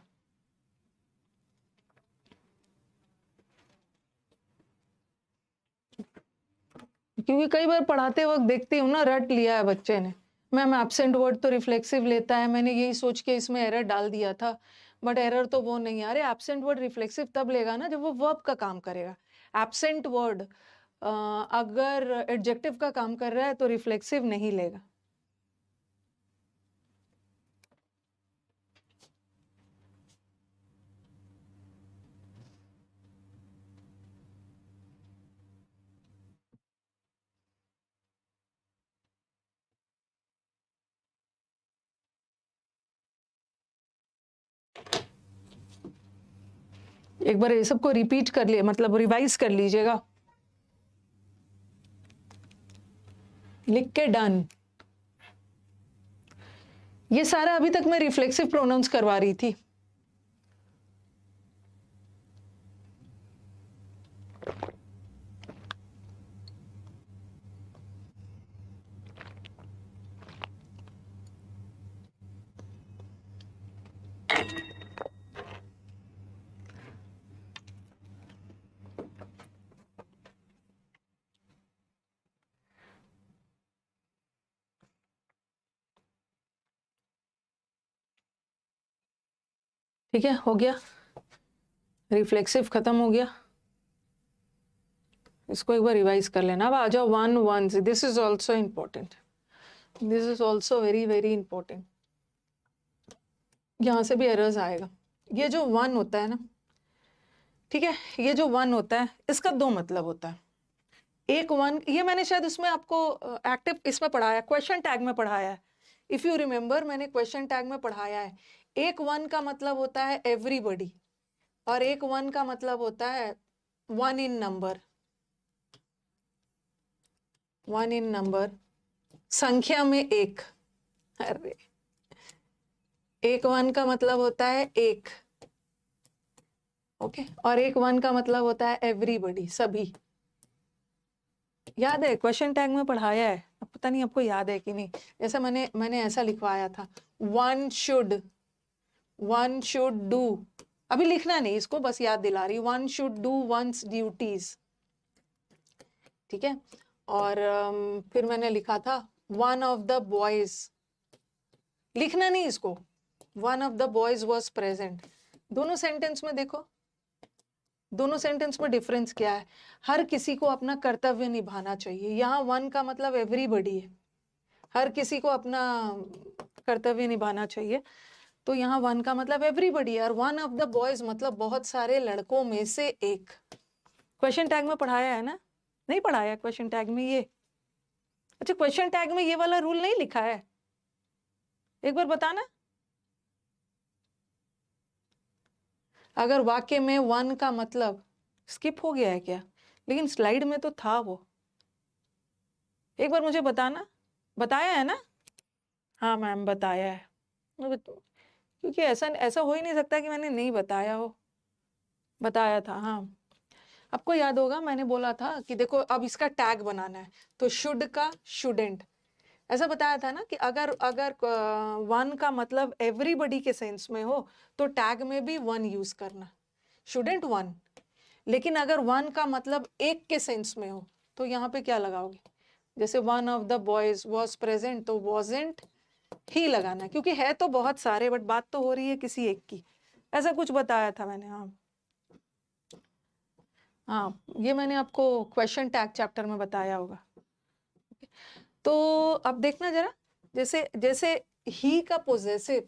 S1: क्योंकि कई बार पढ़ाते वक्त देखती हूँ ना, रट लिया है बच्चे ने, मैम एब्सेंट वर्ड तो रिफ्लेक्सिव लेता है, मैंने यही सोच के इसमें एरर डाल दिया था, बट एरर तो वो नहीं आ रहे। एब्सेंट वर्ड रिफ्लेक्सिव तब लेगा ना जब वो वर्ब का काम करेगा। एब्सेंट वर्ड अगर एडजेक्टिव का काम कर रहा है तो रिफ्लेक्सिव नहीं लेगा। एक बार ये सबको रिपीट कर लिए, मतलब रिवाइज कर लीजिएगा, लिख के डन। ये सारा अभी तक मैं रिफ्लेक्सिव प्रोनाउंस करवा रही थी। ठीक है, हो गया, रिफ्लेक्सिव खत्म हो गया। इसको एक बार रिवाइज कर लेना। अब आ जाओ 1 1 से। This is also important, this is also very very important. यहां से भी एरर्स आएगा। ये जो 1 होता है ना, ठीक है, ये जो 1 होता है इसका 2 मतलब होता है। एक 1, ये मैंने शायद उसमें आपको एक्टिव इसमें पढ़ाया, क्वेश्चन टैग में पढ़ाया है। इफ यू रिमेंबर, मैंने क्वेश्चन टैग में पढ़ाया है। एक 1 का मतलब होता है एवरीबॉडी, और एक 1 का मतलब होता है 1 इन नंबर। 1 इन नंबर, संख्या में एक। अरे, एक 1 का मतलब होता है एक, ओके, और एक 1 का मतलब होता है एवरीबॉडी, सभी। याद है, क्वेश्चन टैग में पढ़ाया है। अब पता नहीं आपको याद है कि नहीं। जैसे मैंने ऐसा लिखवाया था, वन शुड डू। अभी लिखना नहीं इसको, बस याद दिला रही। One should do one's duties, ठीक है। और फिर मैंने लिखा था वन ऑफ द बॉयज, लिखना नहीं इसको, one of the boys was present. दोनों सेंटेंस में देखो, दोनों सेंटेंस में डिफरेंस क्या है। हर किसी को अपना कर्तव्य निभाना चाहिए। यहाँ 1 का मतलब एवरीबॉडी है, हर किसी को अपना कर्तव्य निभाना चाहिए। तो यहाँ 1 का मतलब एवरीबॉडी है, और वन ऑफ द बॉयज मतलब बहुत सारे लड़कों में से एक। क्वेश्चन टैग में पढ़ाया है ना? नहीं पढ़ाया क्वेश्चन टैग में ये? अच्छा, क्वेश्चन टैग में ये वाला रूल नहीं लिखा है? एक बार बताना। अगर वाक्य में 1 का मतलब स्किप हो गया है क्या? लेकिन स्लाइड में तो था वो। एक बार मुझे बताना, बताया है ना? हाँ मैम, बताया है। क्योंकि ऐसा हो ही नहीं सकता कि मैंने नहीं बताया हो। बताया था, हाँ। आपको याद होगा मैंने बोला था कि देखो अब इसका टैग बनाना है, तो शुड का शुडेंट, ऐसा बताया था ना कि अगर अगर 1 का मतलब एवरीबॉडी के सेंस में हो तो टैग में भी 1 यूज करना, शुडेंट 1। लेकिन अगर 1 का मतलब एक के सेंस में हो तो यहाँ पे क्या लगाओगे? जैसे one of the boys was present, तो वॉजेंट ही लगाना, क्योंकि है तो बहुत सारे, बट बात तो हो रही है किसी एक की। ऐसा कुछ बताया था मैंने, हाँ हाँ, ये मैंने आपको क्वेश्चन टैग चैप्टर में बताया होगा। तो अब देखना जरा, जैसे जैसे ही का पोजेसिव,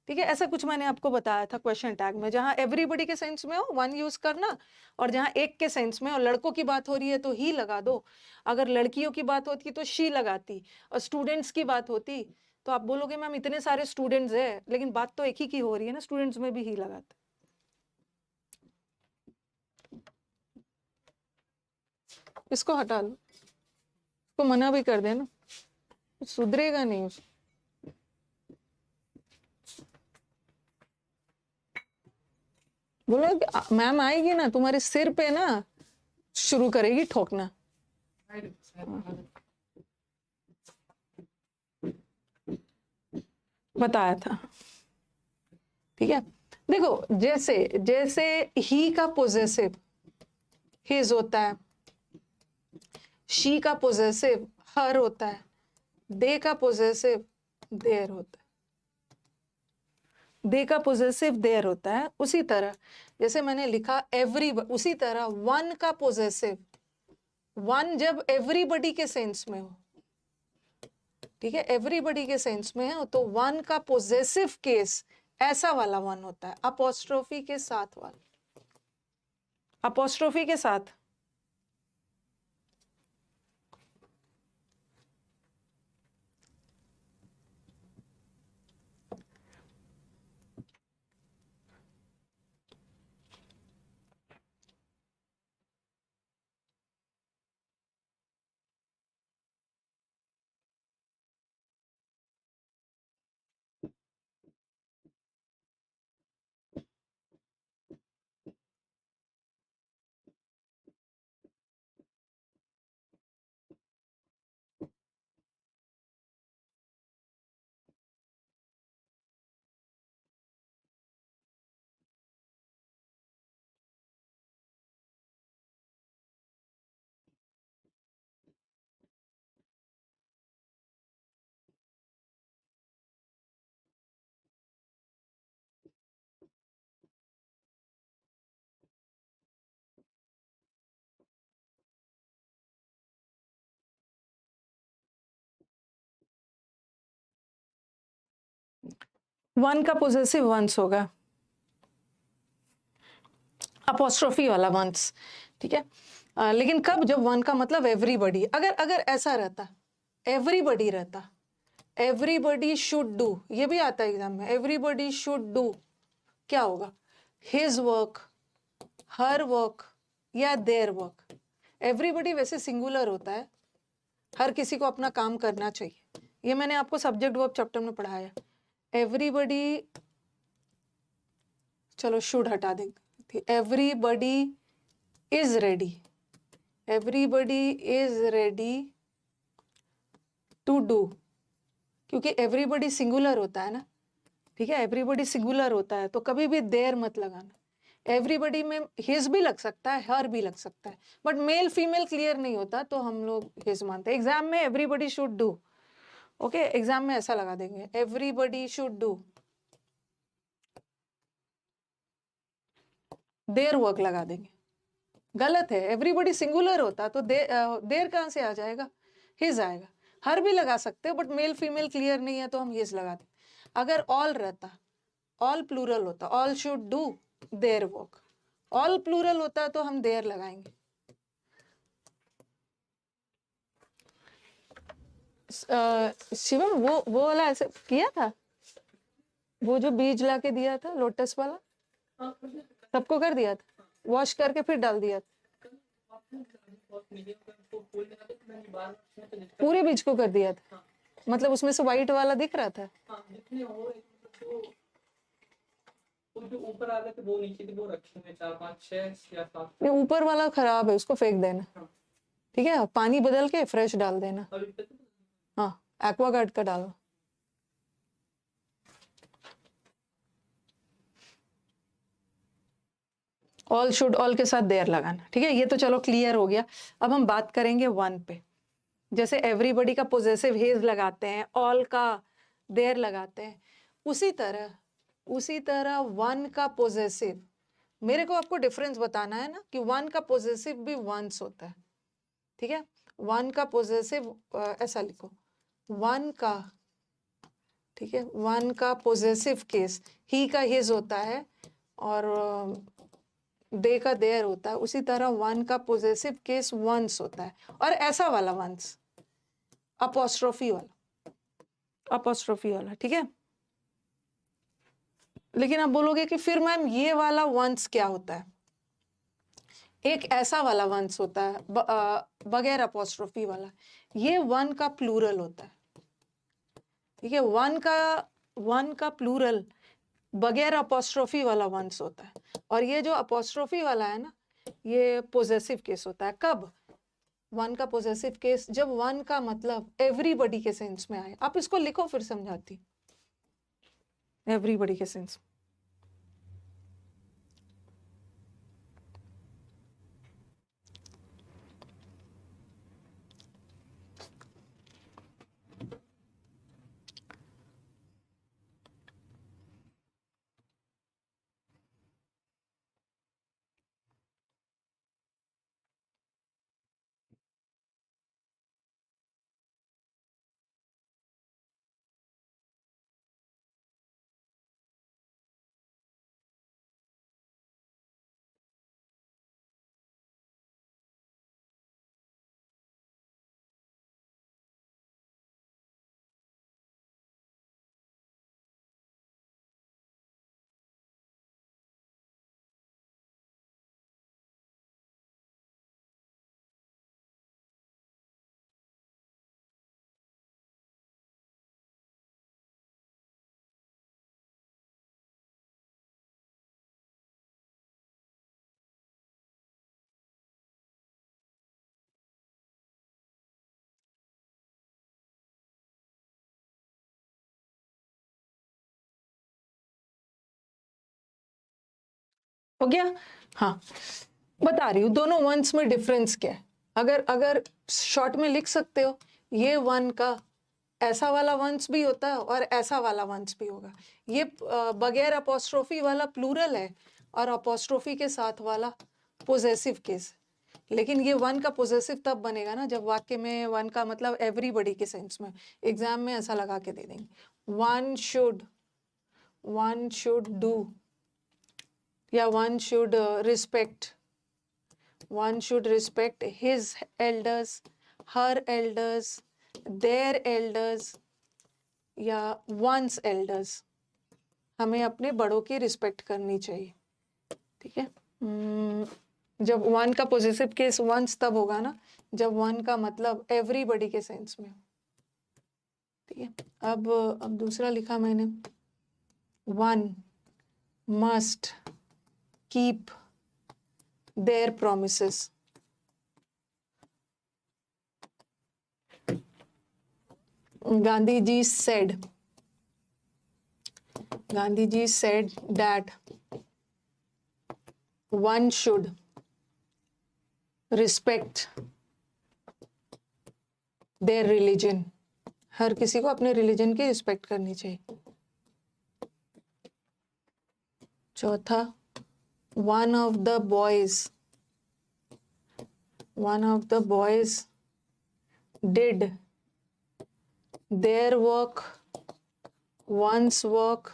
S1: ठीक है, ऐसा कुछ मैंने आपको बताया था क्वेश्चन टैग में। जहां एवरीबॉडी के सेंस में हो 1 यूज करना, और जहां एक के सेंस में, और लड़कों की बात हो रही है तो ही लगा दो। अगर लड़कियों की बात होती तो शी लगाती, और स्टूडेंट्स की बात होती तो आप बोलोगे मैम इतने सारे स्टूडेंट्स है, लेकिन बात तो एक ही की हो रही है ना, स्टूडेंट्स में भी ही लगाते। इसको हटा लो, इसको मना भी कर देना, सुधरेगा नहीं उसको। बोलो मैम आएगी ना तुम्हारे सिर पे ना, शुरू करेगी ठोकना। बताया था, ठीक है। देखो जैसे जैसे ही का पोजेसिव हिज होता है, शी का पोजेसिव हर होता है, दे का पोजेसिव देयर होता है। दे का पोजेसिव देयर होता है, उसी तरह जैसे मैंने लिखा एवरी, उसी तरह वन का पोजेसिव, वन जब एवरीबडी के सेंस में हो, ठीक है, एवरीबडी के सेंस में है, तो वन का पोजेसिव केस ऐसा वाला वन होता है, अपोस्ट्रोफी के साथ वाला, अपोस्ट्रोफी के साथ। वन का पोजेसिव वंस होगा, अपोस्ट्रोफी वाला वंस, ठीक है। लेकिन कब, जब वन का मतलब एवरीबडी, अगर अगर ऐसा रहता, एवरीबडी रहता, एवरीबडी शुड डू, ये भी आता है एग्जाम में, एवरीबडी शुड डू, क्या होगा, हिज वर्क, हर वर्क या देयर वर्क। एवरीबडी वैसे सिंगुलर होता है, हर किसी को अपना काम करना चाहिए, ये मैंने आपको सब्जेक्ट वर्ब चैप्टर में पढ़ाया। एवरीबडी, चलो शुड हटा देंगे, everybody is ready, everybody is ready to do, क्योंकि एवरीबडी सिंगुलर होता है ना, ठीक है, एवरीबडी सिंगुलर होता है, तो कभी भी देर मत लगाना। एवरीबडी में हिज भी लग सकता है, हर भी लग सकता है, बट मेल फीमेल क्लियर नहीं होता तो हम लोग हिज मानते हैं। एग्जाम में everybody should do, okay, exam में ऐसा लगा देंगे, everybody should do their work लगा देंगे, गलत है। एवरीबडी सिंगुलर होता तो देर कहाँ से आ जाएगा, हिज आएगा। हर भी लगा सकते हो, बट मेल फीमेल क्लियर नहीं है तो हम हिज लगा दें। अगर ऑल रहता, ऑल प्लूरल होता, all should do their work, all plural होता तो हम देयर लगाएंगे। शिवम, वो वाला ऐसे किया था, वो जो बीज ला के दिया था लोटस वाला, सबको कर दिया था, वॉश करके फिर डाल दिया था, पूरे बीज को कर दिया था, मतलब उसमें से व्हाइट वाला दिख रहा था। जो ऊपर आ गए थे वो नीचे थे, वो रखे हुए 4 5 6 या 7, ऊपर वाला खराब है, उसको फेंक देना, ठीक है, पानी बदल के फ्रेश डाल देना। हाँ, एक्वागार्ड का डालो। ऑल शुड, ऑल के साथ देयर लगाना, ठीक है, ये तो चलो क्लियर हो गया। अब हम बात करेंगे वन पे। जैसे एवरीबडी का पोजेसिव हिज लगाते हैं, ऑल का देयर लगाते हैं, उसी तरह वन का पोजेसिव, मेरे को आपको डिफरेंस बताना है ना, कि वन का पोजेसिव भी वंस होता है, ठीक है। वन का पोजेसिव ऐसा लिखो, वन का, ठीक है, वन का पोजेसिव केस ही का हिज होता है और दे का देयर होता है, उसी तरह वन का पोजेसिव केस वंस होता है, और ऐसा वाला वंस, अपोस्ट्रोफी वाला, अपोस्ट्रोफी वाला, ठीक है। लेकिन आप बोलोगे कि फिर मैम ये वाला वंस क्या होता है, एक ऐसा वाला वंस होता है बगैर अपोस्ट्रोफी वाला, ये वन का प्लूरल होता है, ठीक है, वन का प्लूरल बगैर अपोस्ट्रोफी वाला वंस होता है, और ये जो अपोस्ट्रोफी वाला है ना, ये पोजेसिव केस होता है। कब, वन का पोजेसिव केस जब वन का मतलब एवरीबडी के सेंस में आए। आप इसको लिखो, फिर समझाती, एवरीबडी के सेंस। हो गया। हाँ, बता रही हूँ दोनों वंस में डिफरेंस क्या है। अगर अगर शॉर्ट में लिख सकते हो, ये वन का ऐसा वाला वंस भी होता है और ऐसा वाला वंस भी होगा। ये बगैर अपोस्ट्रोफी वाला प्लूरल है और अपोस्ट्रोफी के साथ वाला पोजेसिव केस। लेकिन ये वन का पोजेसिव तब बनेगा ना जब वाक्य में वन का मतलब एवरीबॉडी के सेंस में। एग्जाम में ऐसा लगा के दे देंगे, वन शुड डू या one should respect his elders, her elders, their elders या one's elders। हमें अपने बड़ों की रिस्पेक्ट करनी चाहिए, ठीक है। जब वन का पॉजिटिव केस वंस तब होगा ना जब वन का मतलब एवरीबॉडी के सेंस में, ठीक है। अब दूसरा लिखा मैंने, one must keep their promises। Gandhi ji said that one should respect their religion। हर किसी को अपने रिलीजन की रिस्पेक्ट करनी चाहिए। चौथा, one of the boys did their work, one's work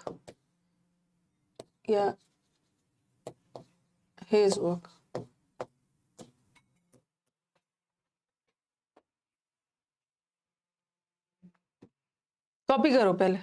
S1: या his work। कॉपी करो पहले।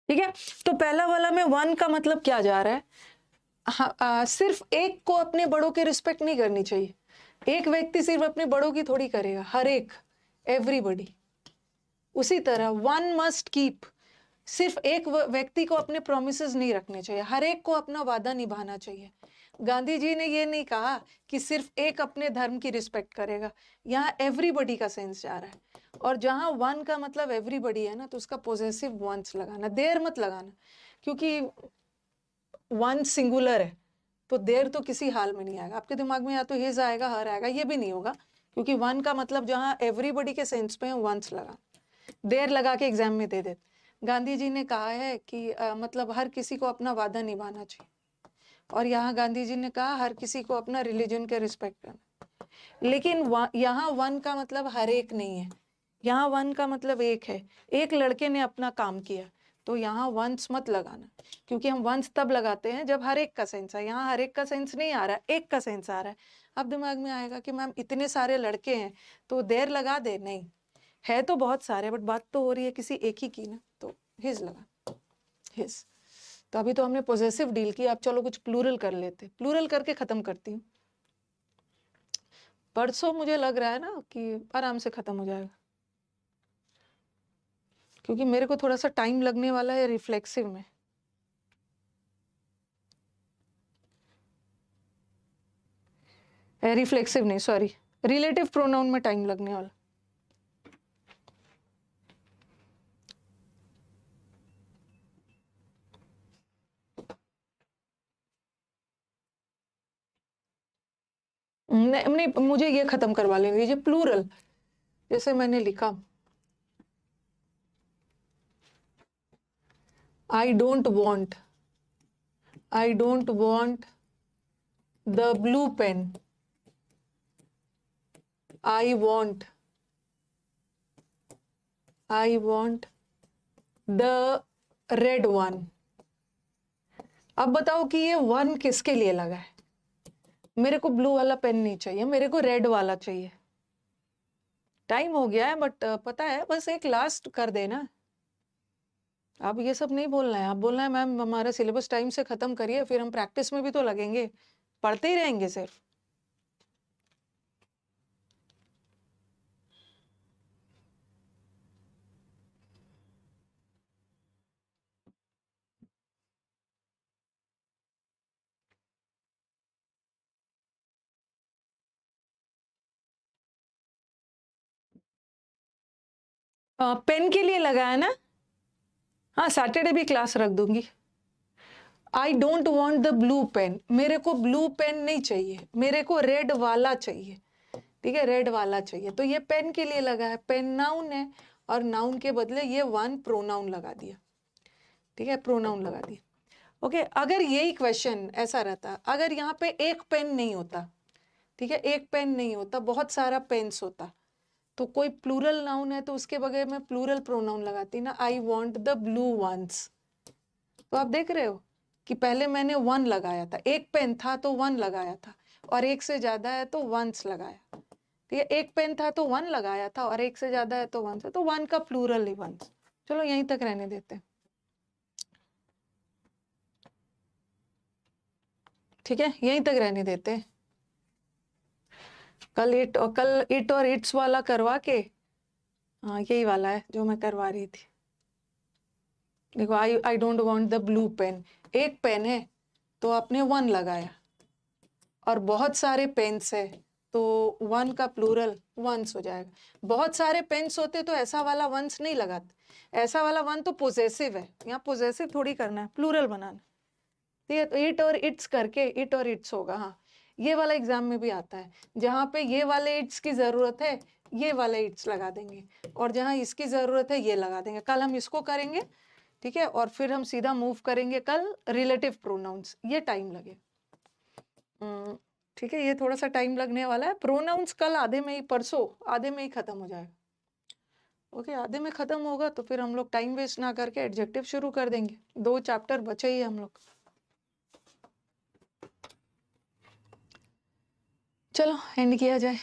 S1: ठीक है, तो पहला वाला में वन का मतलब क्या जा रहा है। सिर्फ एक को अपने बड़ों की रिस्पेक्ट नहीं करनी चाहिए। एक व्यक्ति सिर्फ अपने बड़ों की थोड़ी करेगा, हर एक, एवरीबॉडी। उसी तरह वन मस्ट कीप, सिर्फ एक व्यक्ति को अपने प्रोमिसेस नहीं रखने चाहिए, हर एक को अपना वादा निभाना चाहिए। गांधी जी ने ये नहीं कहा कि सिर्फ एक अपने धर्म की रिस्पेक्ट करेगा, यहाँ एवरीबॉडी का सेंस जा रहा है। और जहां वन का मतलब एवरीबॉडी है ना, तो उसका पोजेसिव वंस लगाना, देर मत लगाना, क्योंकि वन सिंगुलर है तो देर तो किसी हाल में नहीं आएगा। आपके दिमाग में या तो हिज आएगा, हर आएगा, ये भी नहीं होगा, क्योंकि वन का मतलब जहां एवरीबॉडी के सेंस में वंस लगा, देर लगा के एग्जाम में दे देते। गांधी जी ने कहा है कि मतलब हर किसी को अपना वादा निभाना चाहिए, और यहाँ गांधी जी ने कहा हर किसी को अपना रिलीजन के रिस्पेक्ट करना। लेकिन यहाँ वन का मतलब हर एक नहीं है, यहाँ वन का मतलब एक है। एक लड़के ने अपना काम किया, तो यहाँ वंस मत लगाना, क्योंकि हम वंस तब लगाते हैं जब हर एक का सेंस है। यहाँ हर एक का सेंस नहीं आ रहा है, एक का सेंस आ रहा है। अब दिमाग में आएगा कि मैम इतने सारे लड़के हैं तो देर लगा दे, नहीं है तो बहुत सारे, बट बात तो हो रही है किसी एक ही की ना, तो हिज लगा, हिज। तो अभी तो हमने पॉजेसिव डील किया, अब चलो कुछ प्लूरल कर लेते, प्लूरल करके खत्म करती हूँ। परसों मुझे लग रहा है ना कि आराम से खत्म हो जाएगा, क्योंकि मेरे को थोड़ा सा टाइम लगने वाला है रिफ्लेक्सिव में। रिफ्लेक्सिव नहीं, सॉरी, रिलेटिव प्रोनाउन में टाइम लगने वाला। नहीं, नहीं, मुझे ये खत्म करवा लेने दीजिए। प्लूरल जैसे मैंने लिखा, I don't want the blue pen, I want the red one. अब बताओ कि ये वन किसके लिए लगा है? मेरे को ब्लू वाला पेन नहीं चाहिए, मेरे को रेड वाला चाहिए। टाइम हो गया है, बट पता है, बस एक लास्ट कर देना। आप ये सब नहीं बोलना है, आप बोलना है मैम हमारा सिलेबस टाइम से खत्म करिए, फिर हम प्रैक्टिस में भी तो लगेंगे, पढ़ते ही रहेंगे सिर्फ। पेन के लिए लगा है ना? हाँ, सैटरडे भी क्लास रख दूंगी। I don't want the blue pen, मेरे को ब्लू पेन नहीं चाहिए, मेरे को रेड वाला चाहिए। ठीक है, रेड वाला चाहिए। तो ये पेन के लिए लगा है, पेन नाउन है, और नाउन के बदले ये वन प्रोनाउन लगा दिया। ठीक है, प्रोनाउन लगा दिया। ओके, अगर यही क्वेश्चन ऐसा रहता, अगर यहाँ पे एक पेन नहीं होता, ठीक है, एक पेन नहीं होता, बहुत सारा पेन्स होता, तो कोई प्लूरल नाउन है तो उसके बगैर मैं प्लूरल प्रोनाउन लगाती ना, I want the blue ones. तो आप देख रहे हो कि पहले मैंने वन लगाया था, एक पेन था तो वन लगाया था, और एक से ज्यादा है तो वंस लगाया। ठीक है, एक पेन था तो वन लगाया था, और एक से ज्यादा है तो वंस है, तो वन का प्लूरल ही वंस। चलो यहीं तक रहने देते हैं। ठीक है, यहीं तक रहने देते हैं। कल इट और इट्स वाला करवा के, हाँ यही वाला है जो मैं करवा रही थी। देखो, I don't want the blue pen, एक पेन है तो आपने वन लगाया, और बहुत सारे पेन्स है तो वन का प्लूरल वंस हो जाएगा। बहुत सारे पेन्स होते तो ऐसा वाला वंस नहीं लगाते, ऐसा वाला वन तो पोजेसिव है, यहाँ पोजेसिव थोड़ी करना है, प्लूरल बनाना। ठीक है, तो इट और इट्स करके इट और इट्स होगा। हाँ, ये वाला एग्जाम में भी आता है, जहाँ पे ये वाले इट्स की जरूरत है ये वाले इट्स लगा देंगे, और जहाँ इसकी जरूरत है ये लगा देंगे। कल हम इसको करेंगे, ठीक है, और फिर हम सीधा मूव करेंगे कल रिलेटिव प्रोनाउंस, ये टाइम लगे। ठीक है, ये थोड़ा सा टाइम लगने वाला है। प्रोनाउंस कल आधे में ही, परसों आधे में ही खत्म हो जाएगा। ओके, आधे में खत्म होगा तो फिर हम लोग टाइम वेस्ट ना करके एडजेक्टिव शुरू कर देंगे। 2 चैप्टर बचे ही हम लोग। चलो एंड किया जाए।